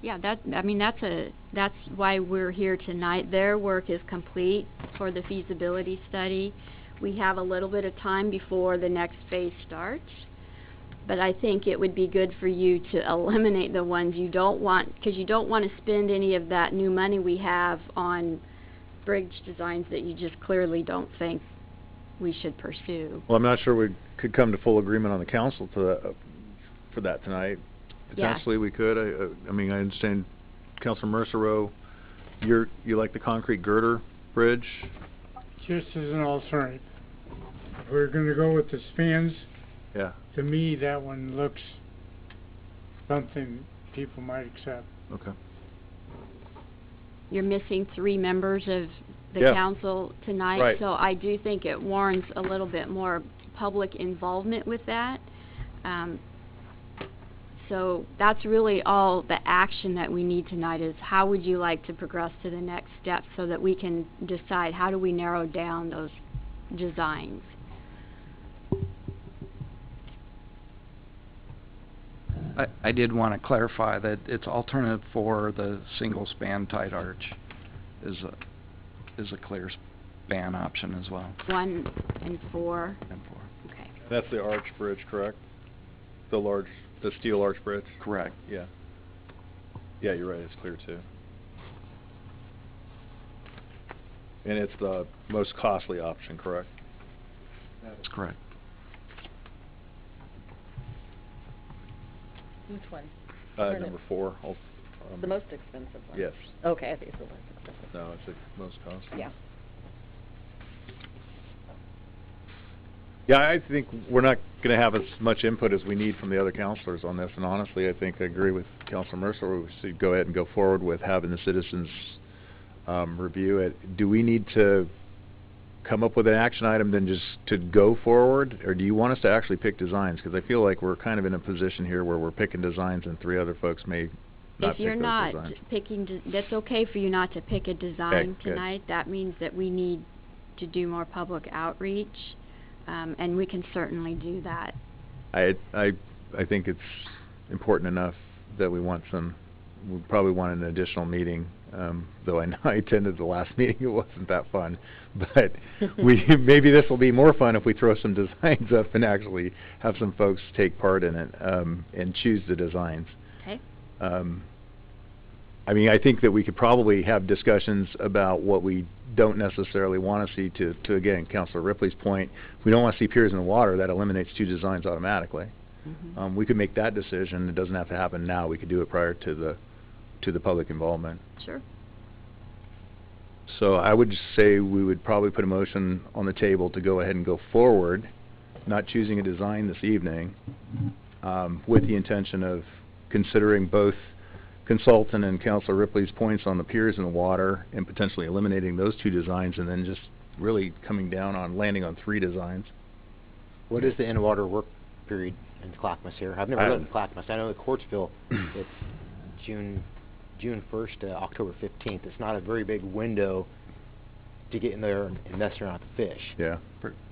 Yeah, that's why we're here tonight. Their work is complete for the feasibility study. We have a little bit of time before the next phase starts, but I think it would be good for you to eliminate the ones you don't want, because you don't want to spend any of that new money we have on bridge designs that you just clearly don't think we should pursue. Well, I'm not sure we could come to full agreement on the council to that, for that tonight. Yeah. Potentially we could. I mean, I understand Councilor Mercereau, you like the concrete girder bridge? Just as an alternative. If we're gonna go with the spans, Yeah. to me, that one looks something people might accept. Okay. You're missing 3 members of the Yeah. council tonight, Right. so I do think it warrants a little bit more public involvement with that. So that's really all the action that we need tonight, is how would you like to progress to the next step so that we can decide how do we narrow down those designs. I did want to clarify that it's alternative for the single span tight arch is a clear span option as well. 1 and 4. And 4. Okay. That's the arch bridge, correct? The steel arch bridge? Correct. Yeah. Yeah, you're right, it's clear too. And it's the most costly option, correct? That's correct. which one? Number 4. The most expensive one? Yes. Okay, I think it's the most expensive. No, it's the most costly. Yeah. Yeah, I think we're not going to have as much input as we need from the other counselors on this, and honestly, I think I agree with Councilor Mercer. We should go ahead and go forward with having the citizens review it. Do we need to come up with an action item then just to go forward, or do you want us to actually pick designs? Because I feel like we're kind of in a position here where we're picking designs and 3 other folks may not If pick you're those not designs. picking, that's okay for you not to pick a design good. tonight. That means that we need to do more public outreach, and we can certainly do that. I think it's important enough that we probably want an additional meeting, though I know I attended the last meeting, it wasn't that fun. But maybe this will be more fun if we throw some designs up and actually have some folks take part in it, and choose the designs. Okay. I mean, I think that we could probably have discussions about what we don't necessarily want to see to again, Councilor Ripley's point, we don't want to see piers in the water. That eliminates 2 designs automatically. Mm-hmm. We could make that decision. It doesn't have to happen now. We could do it prior to the public involvement. Sure. So I would just say we would probably put a motion on the table to go ahead and go forward, not choosing a design this evening, with the intention of considering both consultant and Councilor Ripley's points on the piers in the water and potentially eliminating those 2 designs, and then just really coming down on landing on 3 designs. What is the in-water work period in Clackamas here? I've never I- lived in Clackamas. I know in Courtsville, it's June 1st to October 15th. It's not a very big window to get in there and mess around with the fish. Yeah,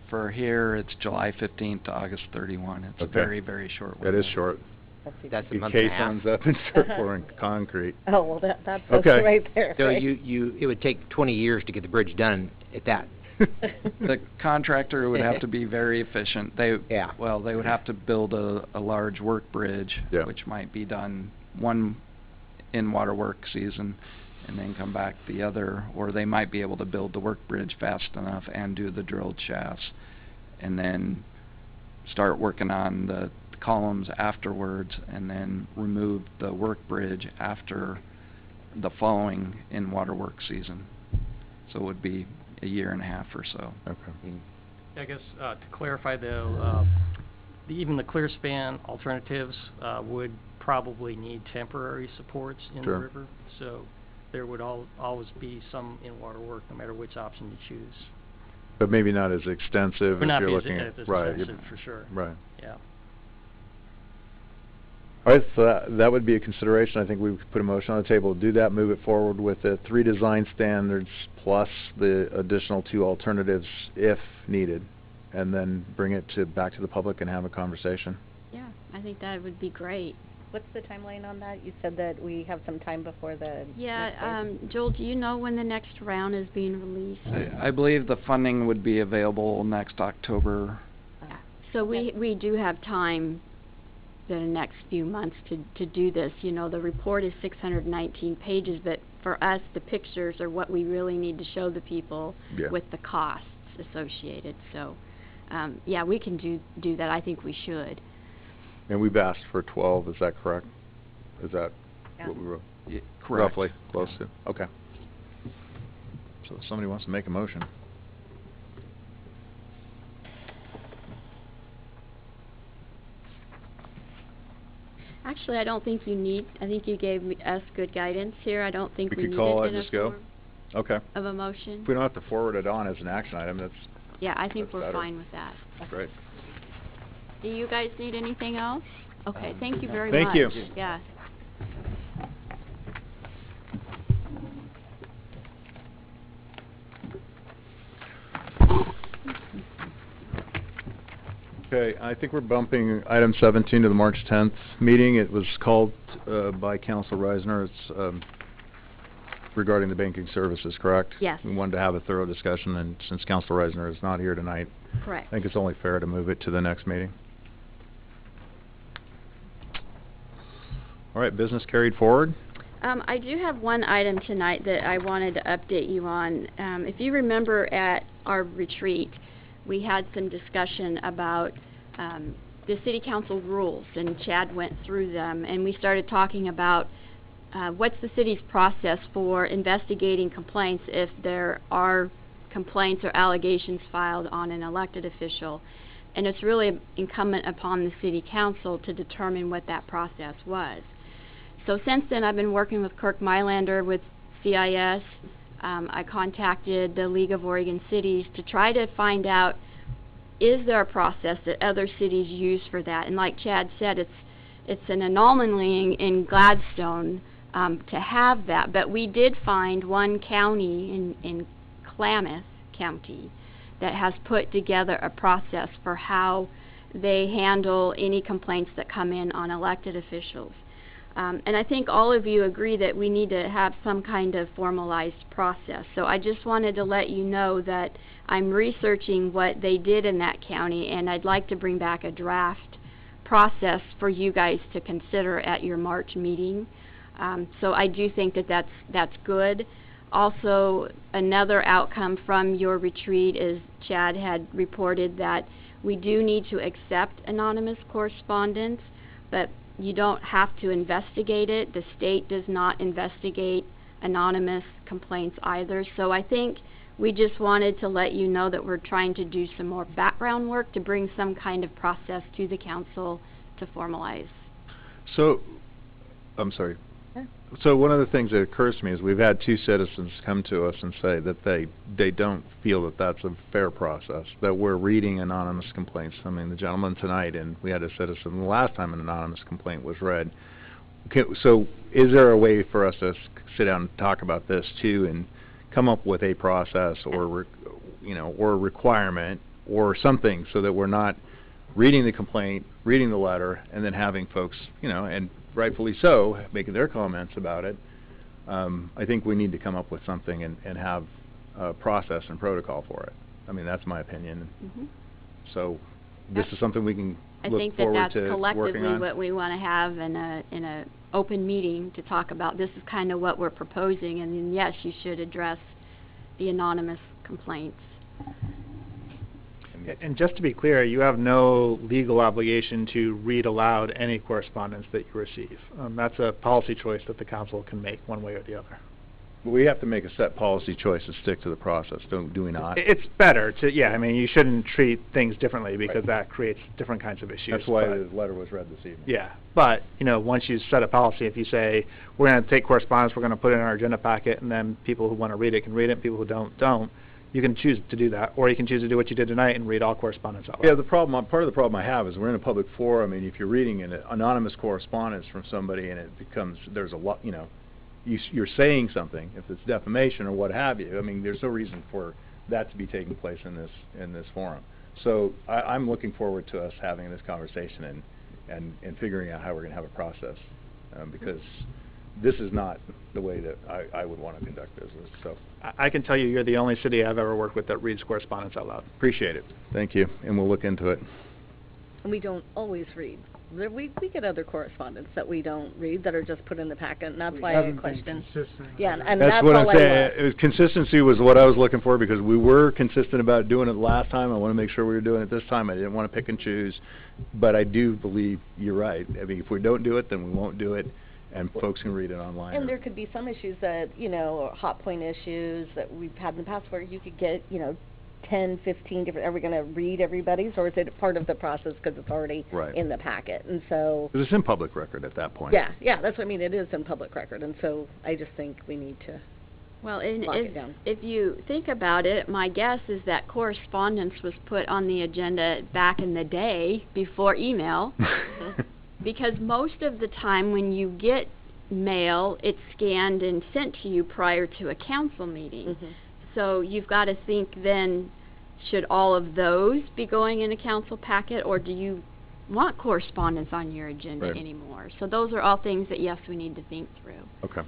For here, it's July 15th to August 31. It's a Okay. very, very short window. that is short. That's a Get month and a half. caissons up and start pouring concrete. Oh, well, that's Okay. right there, So right? it would take 20 years to get the bridge done at that. The contractor would have to be very efficient. They would have to build a large work bridge, Yeah. which might be done one in-water work season and then come back the other, or they might be able to build the work bridge fast enough and do the drilled shafts and then start working on the columns afterwards and then remove the work bridge after the following in-water work season. So it would be a year and a half or so. Okay. I guess, to clarify though, even the clear span alternatives, would probably need temporary supports in the Sure. river. So there would always be some in-water work, no matter which option you choose. But maybe not as extensive Would if not you're be looking as at, right, expensive, for sure. right. Yeah. All right, so that would be a consideration. I think we could put a motion on the table to do that, move it forward with the 3 design standards plus the additional 2 alternatives if needed, and then bring it back to the public and have a conversation. Yeah, I think that would be great. What's the timeline on that? You said that we have some time before the... Yeah, Joel, do you know when the next round is being released? I believe the funding would be available next October. So we do have time the next few months to do this. You know, the report is 619 pages, but for us, the pictures are what we really need to show the people with the costs associated. So, yeah, we can do that. I think we should. And we've asked for 12, is that correct? Is that what we wrote? Yeah, correct. Roughly, close to, okay. So if somebody wants to make a motion. Actually, I don't think you need, I think you gave us good guidance here. I don't think we could need call it it in and a just go? form Okay. of a motion. If we don't have to forward it on as an action item, that's Yeah, I think that's we're better. fine with that. great. Do you guys need anything else? Okay, thank you very Thank much. you. Yeah. Okay, I think we're bumping item 17 to the March 10th meeting. It was called by Council Reisner. It's regarding the banking services, correct? Yes. We wanted to have a thorough discussion, and since Council Reisner is not here tonight, Correct. I think it's only fair to move it to the next meeting. All right, business carried forward. I do have one item tonight that I wanted to update you on. If you remember at our retreat, we had some discussion about the city council rules, and Chad went through them, and we started talking about what's the city's process for investigating complaints if there are complaints or allegations filed on an elected official. And it's really incumbent upon the city council to determine what that process was. So since then, I've been working with Kirk Mylander with CIS. I contacted the League of Oregon Cities to try to find out, is there a process that other cities use for that? And like Chad said, it's an anomaly in Gladstone to have that. But we did find one county in Klamath County that has put together a process for how they handle any complaints that come in on elected officials. And I think all of you agree that we need to have some kind of formalized process. So I just wanted to let you know that I'm researching what they did in that county, and I'd like to bring back a draft process for you guys to consider at your March meeting. So I do think that that's good. Also, another outcome from your retreat is Chad had reported that we do need to accept anonymous correspondence, but you don't have to investigate it. The state does not investigate anonymous complaints either. So I think we just wanted to let you know that we're trying to do some more background work to bring some kind of process to the council to formalize. So, I'm sorry. So one of the things that occurs to me is we've had 2 citizens come to us and say that they don't feel that that's a fair process, that we're reading anonymous complaints. I mean, the gentleman tonight, and we had a citizen the last time an anonymous complaint was read. Okay, so is there a way for us to sit down and talk about this too, and come up with a process or or a requirement or something, so that we're not reading the complaint, reading the letter, and then having folks, and rightfully so, making their comments about it. I think we need to come up with something and have a process and protocol for it. I mean, that's my opinion. Mm-hmm. So this is something we can I look think that forward that's to working collectively on. what we want to have in a open meeting to talk about. This is kind of what we're proposing, and then yes, you should address the anonymous complaints. And just to be clear, you have no legal obligation to read aloud any correspondence that you receive. That's a policy choice that the council can make one way or the other. We have to make a set policy choice to stick to the process, do we not? It's better to, I mean, you shouldn't treat things differently because that creates different kinds of issues. That's why the letter was read this evening. Yeah, but, once you set a policy, if you say, we're going to take correspondence, we're going to put it in our agenda packet, and then people who want to read it can read it, and people who don't, You can choose to do that, or you can choose to do what you did tonight and read all correspondence out loud. Yeah, part of the problem I have is we're in a public forum, and if you're reading an anonymous correspondence from somebody and it becomes, there's a lot, you know, you're saying something, if it's defamation or what have you, I mean, there's no reason for that to be taking place in this forum. So I'm looking forward to us having this conversation and figuring out how we're going to have a process, because this is not the way that I would want to conduct business. So I can tell you, you're the only city I've ever worked with that reads correspondence out loud. appreciate it. Thank you, and we'll look into it. And we don't always read. We get other correspondence that we don't read that are just put in the packet, and that's why I haven't been question. consistent. Yeah, and That's that's what all I'm I saying. want. Consistency was what I was looking for, because we were consistent about doing it last time. I want to make sure we were doing it this time. I didn't want to pick and choose, but I do believe you're right. I mean, if we don't do it, then we won't do it, and folks can read it online. And there could be some issues that, you know, hot point issues that we've had in the past where you could get, you know, 10, 15 different, are we going to read everybody's, or is it part of the process because it's already Right. in the packet? And so, Because it's in public record at that point. yeah, that's what I mean, it is in public record, and so I just think we need to Well, and lock it down. if you think about it, my guess is that correspondence was put on the agenda back in the day before email, because most of the time when you get mail, it's scanned and sent to you prior to a council meeting. Mhm. So you've got to think then, should all of those be going in a council packet, or do you want correspondence on your agenda Right. anymore? So those are all things that, yes, we need to think through. Okay.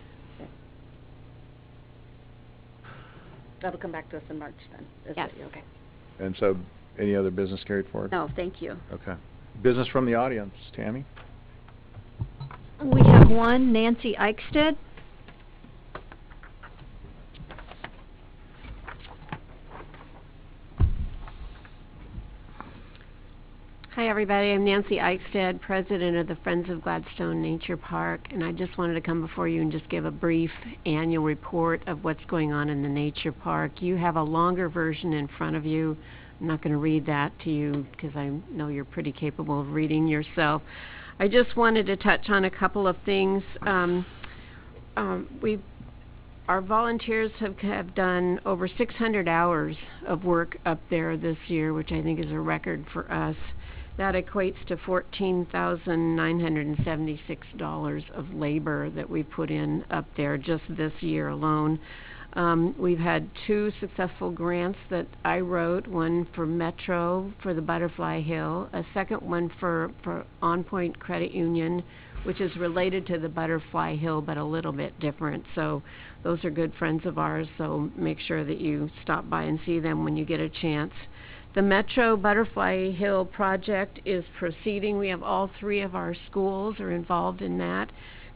That'll come back to us in March then. Is Yes. that okay? And so, any other business carried forward? No, thank you. Okay. Business from the audience. Tammy? We have one, Nancy Eichstead. Hi, everybody. I'm Nancy Eichstead, president of the Friends of Gladstone Nature Park, and I just wanted to come before you and just give a brief annual report of what's going on in the nature park. You have a longer version in front of you. I'm not going to read that to you because I know you're pretty capable of reading yourself. I just wanted to touch on a couple of things. Our volunteers have done over 600 hours of work up there this year, which I think is a record for us. That equates to $14,976 of labor that we put in up there just this year alone. We've had 2 successful grants that I wrote, one for Metro for the Butterfly Hill, a second one for On Point Credit Union, which is related to the Butterfly Hill but a little bit different. So those are good friends of ours, so make sure that you stop by and see them when you get a chance. The Metro Butterfly Hill project is proceeding. We have all 3 of our schools are involved in that.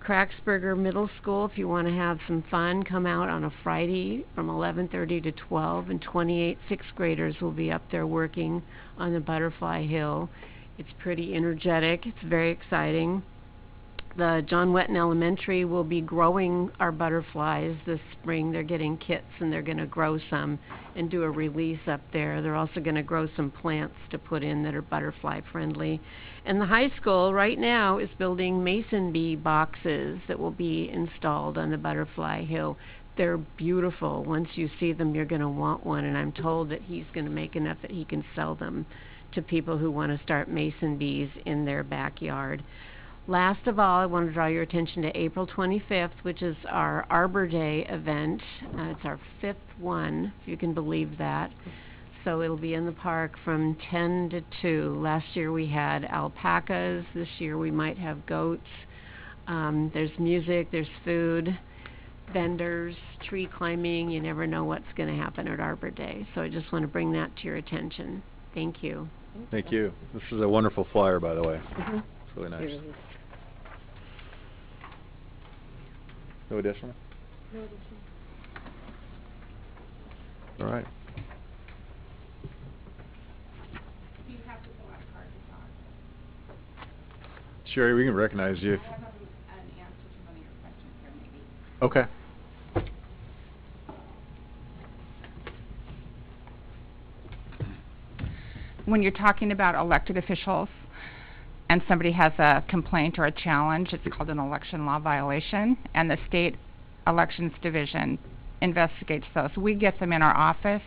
Cracksburger Middle School, if you want to have some fun, come out on a Friday from 11:30 to 12, and 28 6th graders will be up there working on the Butterfly Hill. It's pretty energetic. It's very exciting. The John Wetton Elementary will be growing our butterflies this spring. They're getting kits and they're going to grow some and do a release up there. They're also going to grow some plants to put in that are butterfly friendly. And the high school right now is building mason bee boxes that will be installed on the Butterfly Hill. They're beautiful. Once you see them, you're going to want one, and I'm told that he's going to make enough that he can sell them to people who want to start mason bees in their backyard. Last of all, I want to draw your attention to April 25th, which is our Arbor Day event. It's our 5th one, if you can believe that. So it'll be in the park from 10 to 2. Last year we had alpacas. This year we might have goats. There's music, there's food, vendors, tree climbing. You never know what's going to happen at Arbor Day. So I just want to bring that to your attention. Thank you. Thank you. This is a wonderful flyer, by the way. Mhm. It's really nice. No additional? No additional. All right. You have to fill out a card to talk. Sherry, we can recognize you. I have an answer to one of your questions here, maybe. Okay. When you're talking about elected officials and somebody has a complaint or a challenge, it's called an election law violation, and the state elections division investigates those. We get them in our office,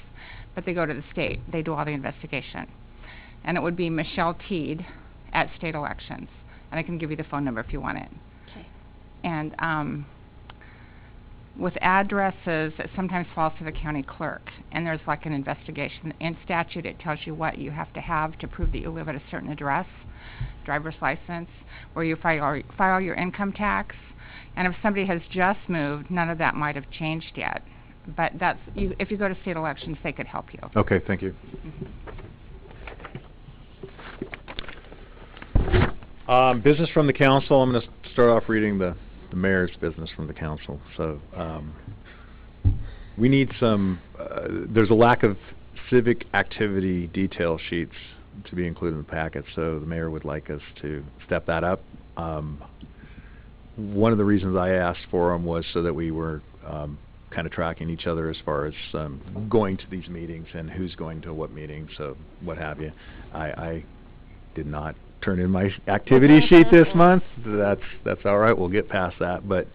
but they go to the state. They do all the investigation. And it would be Michelle Teed at State Elections. And I can give you the phone number if you want it. Okay. And with addresses, it sometimes falls to the county clerk, and there's like an investigation. In statute, it tells you what you have to prove that you live at a certain address, driver's license, where you file your income tax. And if somebody has just moved, none of that might have changed yet. But if you go to state elections, they could help you. Okay, thank you. Business from the council. I'm going to start off reading the mayor's business from the council. So we need some, there's a lack of civic activity detail sheets to be included in the packet, so the mayor would like us to step that up. One of the reasons I asked for them was so that we were kind of tracking each other as far as going to these meetings and who's going to what meetings, so what have you. I did not turn in my activity sheet this month. That's all right. We'll get past that. But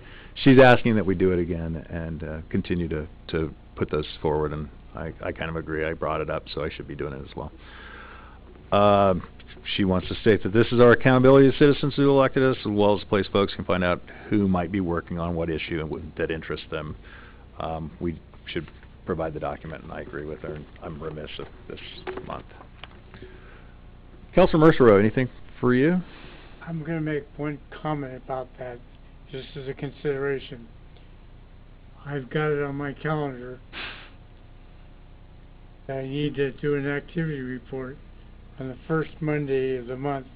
she's asking that we do it again and continue to put those forward, and I kind of agree. I brought it up, so I should be doing it as well. She wants to state that this is our accountability to citizens who elected us, as well as place folks can find out who might be working on what issue and that interests them. We should provide the document, and I agree with her. I'm remiss of this month. Councilor Mercereau, anything for you? I'm going to make one comment about that, just as a consideration. I've got it on my calendar that I need to do an activity report on the first Monday of the month.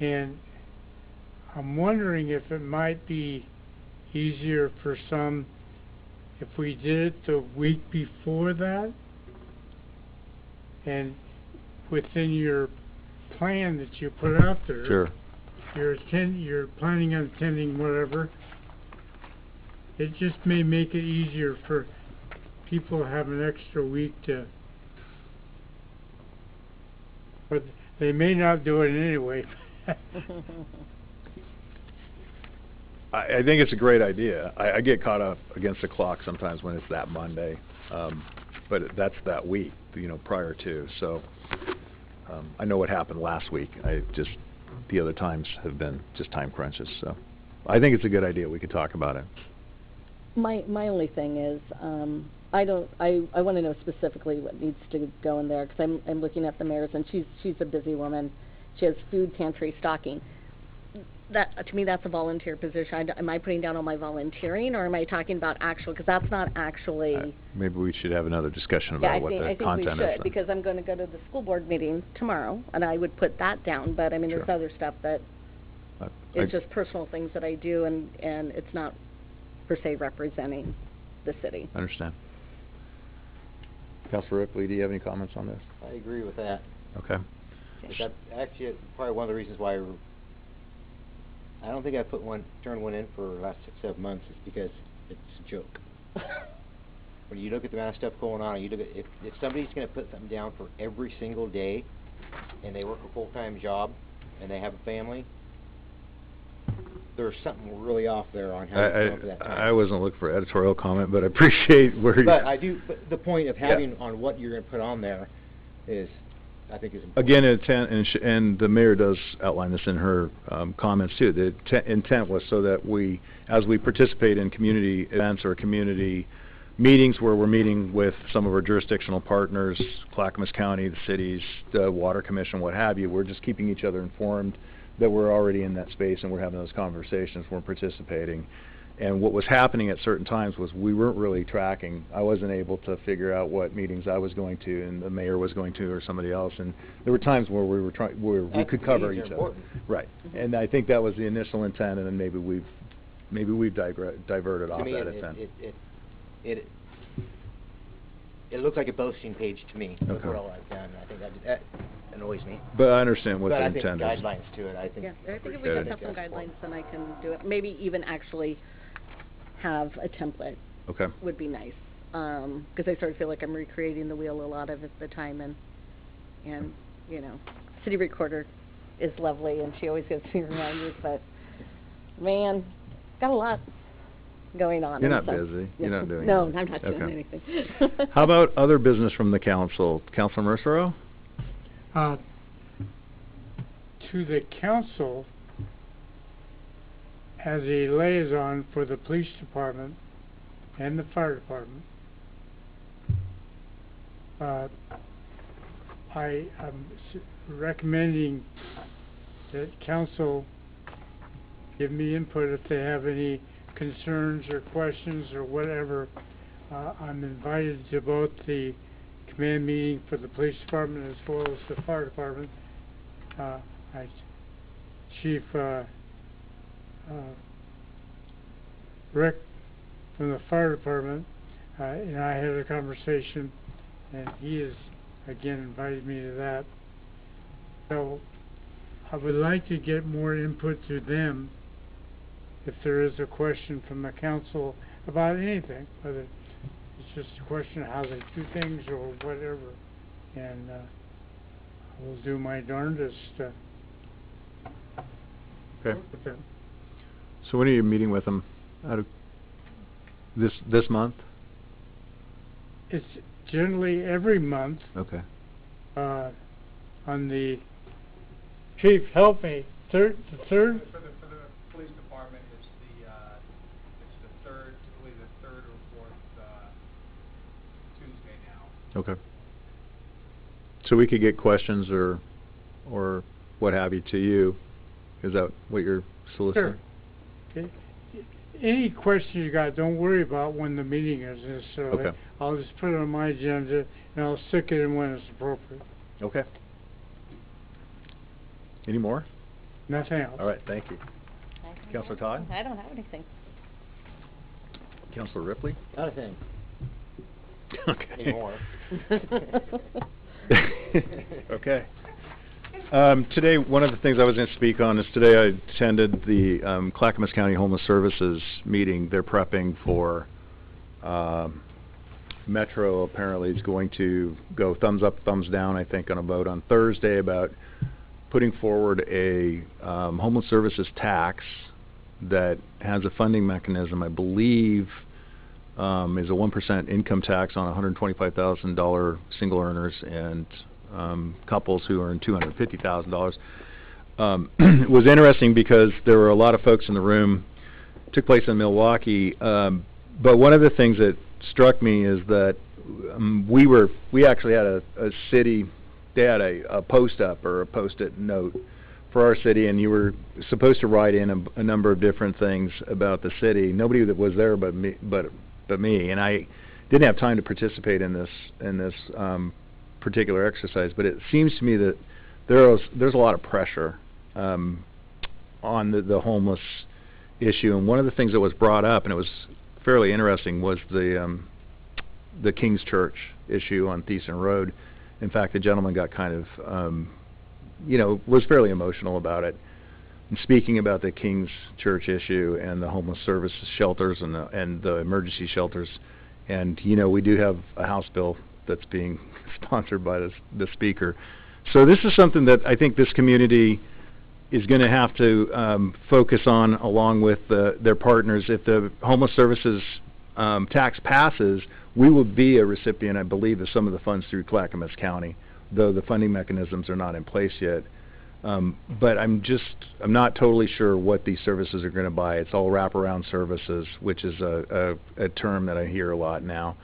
And I'm wondering if it might be easier for some if we did it the week before that, and within your plan that you put out there, Sure. You're planning on attending whatever. It just may make it easier for people to have an extra week to, but they may not do it anyway. I think it's a great idea. I get caught up against the clock sometimes when it's that Monday, but that's that week, prior to. So I know what happened last week. The other times have been just time crunches. So I think it's a good idea. We could talk about it. My only thing is, I want to know specifically what needs to go in there, because I'm looking at the mayor's, and she's a busy woman. She has food pantry stocking. That, to me, that's a volunteer position. Am I putting down all my volunteering, or am I talking about actual? Because that's not actually. Maybe we should have another discussion about what the content is. I think we should, because I'm going to go to the school board meeting tomorrow, and I would put that down. But I mean, Sure. there's other stuff that it's just personal things that I do, and it's not per se representing the city. I understand. Councilor Ripley, do you have any comments on this? I agree with that. Okay. But that's actually probably one of the reasons why I don't think I turned one in for the last 6-7 months, is because it's a joke. When you look at the amount of stuff going on, you look at if somebody's going to put something down for every single day, and they work a full-time job, and they have a family, there's something really off there on how you come up with that time. I wasn't looking for editorial comment, but I appreciate where But I do. But the point of having on what you're going to put on there is, I think, is important. Again, intent, and the mayor does outline this in her comments too. The intent was so that as we participate in community events or community meetings where we're meeting with some of our jurisdictional partners, Clackamas County, the cities, the Water Commission, what have you, we're just keeping each other informed that we're already in that space and we're having those conversations, we're participating. And what was happening at certain times was we weren't really tracking. I wasn't able to figure out what meetings I was going to and the mayor was going to, or somebody else. And there were times where we could cover each other. Right. Mm-hmm. And I think that was the initial intent, and then maybe we've diverted off that intent. It looks like a boasting page to me. Okay. Look what all I've done. I think that annoys me. But I understand what but the I intent think is. guidelines to it. I think. Yeah, I think if we just have some guidelines, then I can do it. Maybe even actually have a template. Okay. Would be nice, because I sort of feel like I'm recreating the wheel a lot of the time, and city recorder is lovely, and she always gives me reminders, but man, got a lot going on. You're and not so- busy. You're yeah. not doing No, anything. I'm not doing Okay. anything. How about other business from the council? Councilor Mercero? To the council, as a liaison for the police department and the fire department, I am recommending that council give me input if they have any concerns or questions or whatever. I'm invited to both the command meeting for the police department as well as the fire department. Chief Rick from the fire department and I had a conversation, and he has again invited me to that. So I would like to get more input to them if there is a question from the council about anything, whether it's just a question of how they do things or whatever. And I will do my darndest to Okay. work with them. So when are you meeting with them? Out of this month? It's generally every month Okay. on the, Chief, help me, the third? For the police department, it's the third, typically the third or fourth Tuesday now. Okay. So we could get questions or what have you to you. Is that what you're soliciting? Sure. Okay. Any question you got, don't worry about when the meeting is necessarily. Okay. I'll just put it on my agenda and I'll stick it in when it's appropriate. Okay. Any more? Nothing else. All right, thank you. Councilor Todd? I don't have anything. Councilor Ripley? Not a thing. Okay. Anymore. Okay. Today, one of the things I was going to speak on is today I attended the Clackamas County Homeless Services meeting. They're prepping for Metro. Apparently is going to go thumbs up, thumbs down, I think, on a vote on Thursday about putting forward a homeless services tax that has a funding mechanism, I believe, is a 1% income tax on $125,000 single earners and couples who earn $250,000. It was interesting because there were a lot of folks in the room. It took place in Milwaukee, but one of the things that struck me is that we actually had a city. They had a post-up or a post-it note for our city, and you were supposed to write in a number of different things about the city. Nobody that was there but me, and I didn't have time to participate in this particular exercise. But it seems to me that there's a lot of pressure on the homeless issue, and one of the things that was brought up, and it was fairly interesting, was the King's Church issue on Thiessen Road. In fact, the gentleman got kind of, was fairly emotional about it. And speaking about the King's Church issue and the homeless services shelters and the emergency shelters, and we do have a House bill that's being sponsored by the Speaker. So this is something that I think this community is going to have to focus on along with their partners. If the homeless services tax passes, we will be a recipient, I believe, of some of the funds through Clackamas County, though the funding mechanisms are not in place yet. But I'm not totally sure what these services are going to buy. It's all wraparound services, which is a term that I hear a lot now.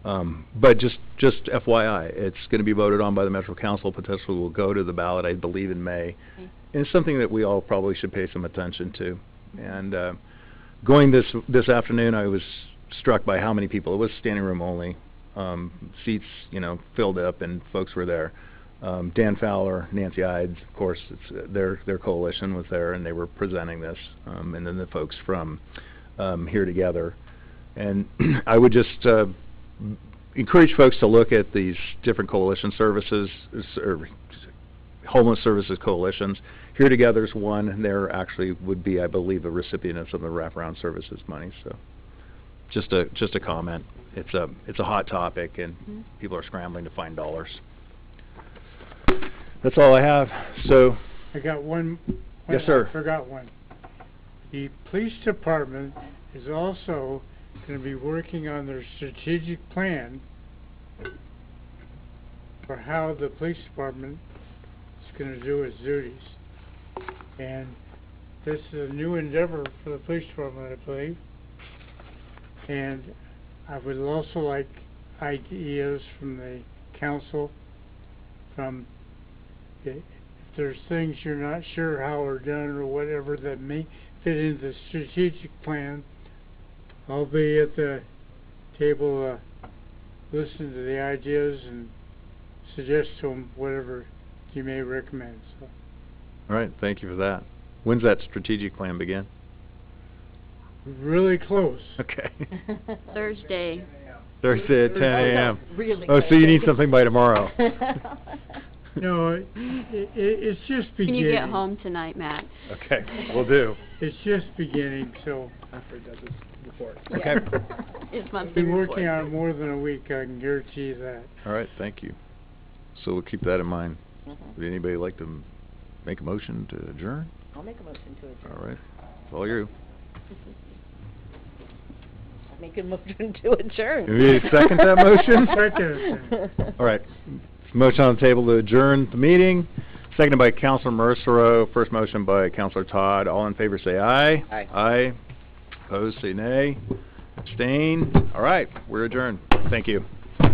But just FYI, it's going to be voted on by the Metro Council. Potentially will go to the ballot, I believe, in May. Okay. And it's something that we all probably should pay some attention to. And going this afternoon, I was struck by how many people. It was standing room only, seats filled up, and folks were there. Dan Fowler, Nancy Ides, of course, it's their coalition was there, and they were presenting this, and then the folks from Here Together. And I would just encourage folks to look at these different coalition services, or homeless services coalitions. Here Together is one, and they're actually would be, I believe, a recipient of some of the wraparound services money. So, just a comment. It's a hot topic, and people are scrambling to find dollars. That's all I have. So, I got one. Yes, sir. I forgot one. The police department is also gonna be working on their strategic plan for how the police department is gonna do its duties. And this is a new endeavor for the police department, I believe. And I would also like ideas from the council, from if there's things you're not sure how are done or whatever that may fit into the strategic plan. I'll be at the table, listening to the ideas and suggest to them whatever you may recommend, so. All right, thank you for that. When's that strategic plan begin? Really close. Okay. Thursday. Thursday at 10 a.m. Really Oh, so you need quick. something by tomorrow. No, it's just Can beginning. you get home tonight, Matt? Okay, will do. It's just beginning, so. After he does his report. Okay. His monthly Been working report. on it more than a week, I can guarantee you that. All right, thank you. So we'll keep that in mind. Mhm. Would anybody like to make a motion to adjourn? I'll make a motion to adjourn. All right, it's all you. I'll make a motion to adjourn. Can we second that motion? Second. All right, motion on the table to adjourn the meeting, seconded by Councilor Mercero, first motion by Councilor Todd. All in favor say aye. Aye. Aye. Opposed say nay. Abstain. All right, we're adjourned. Thank you.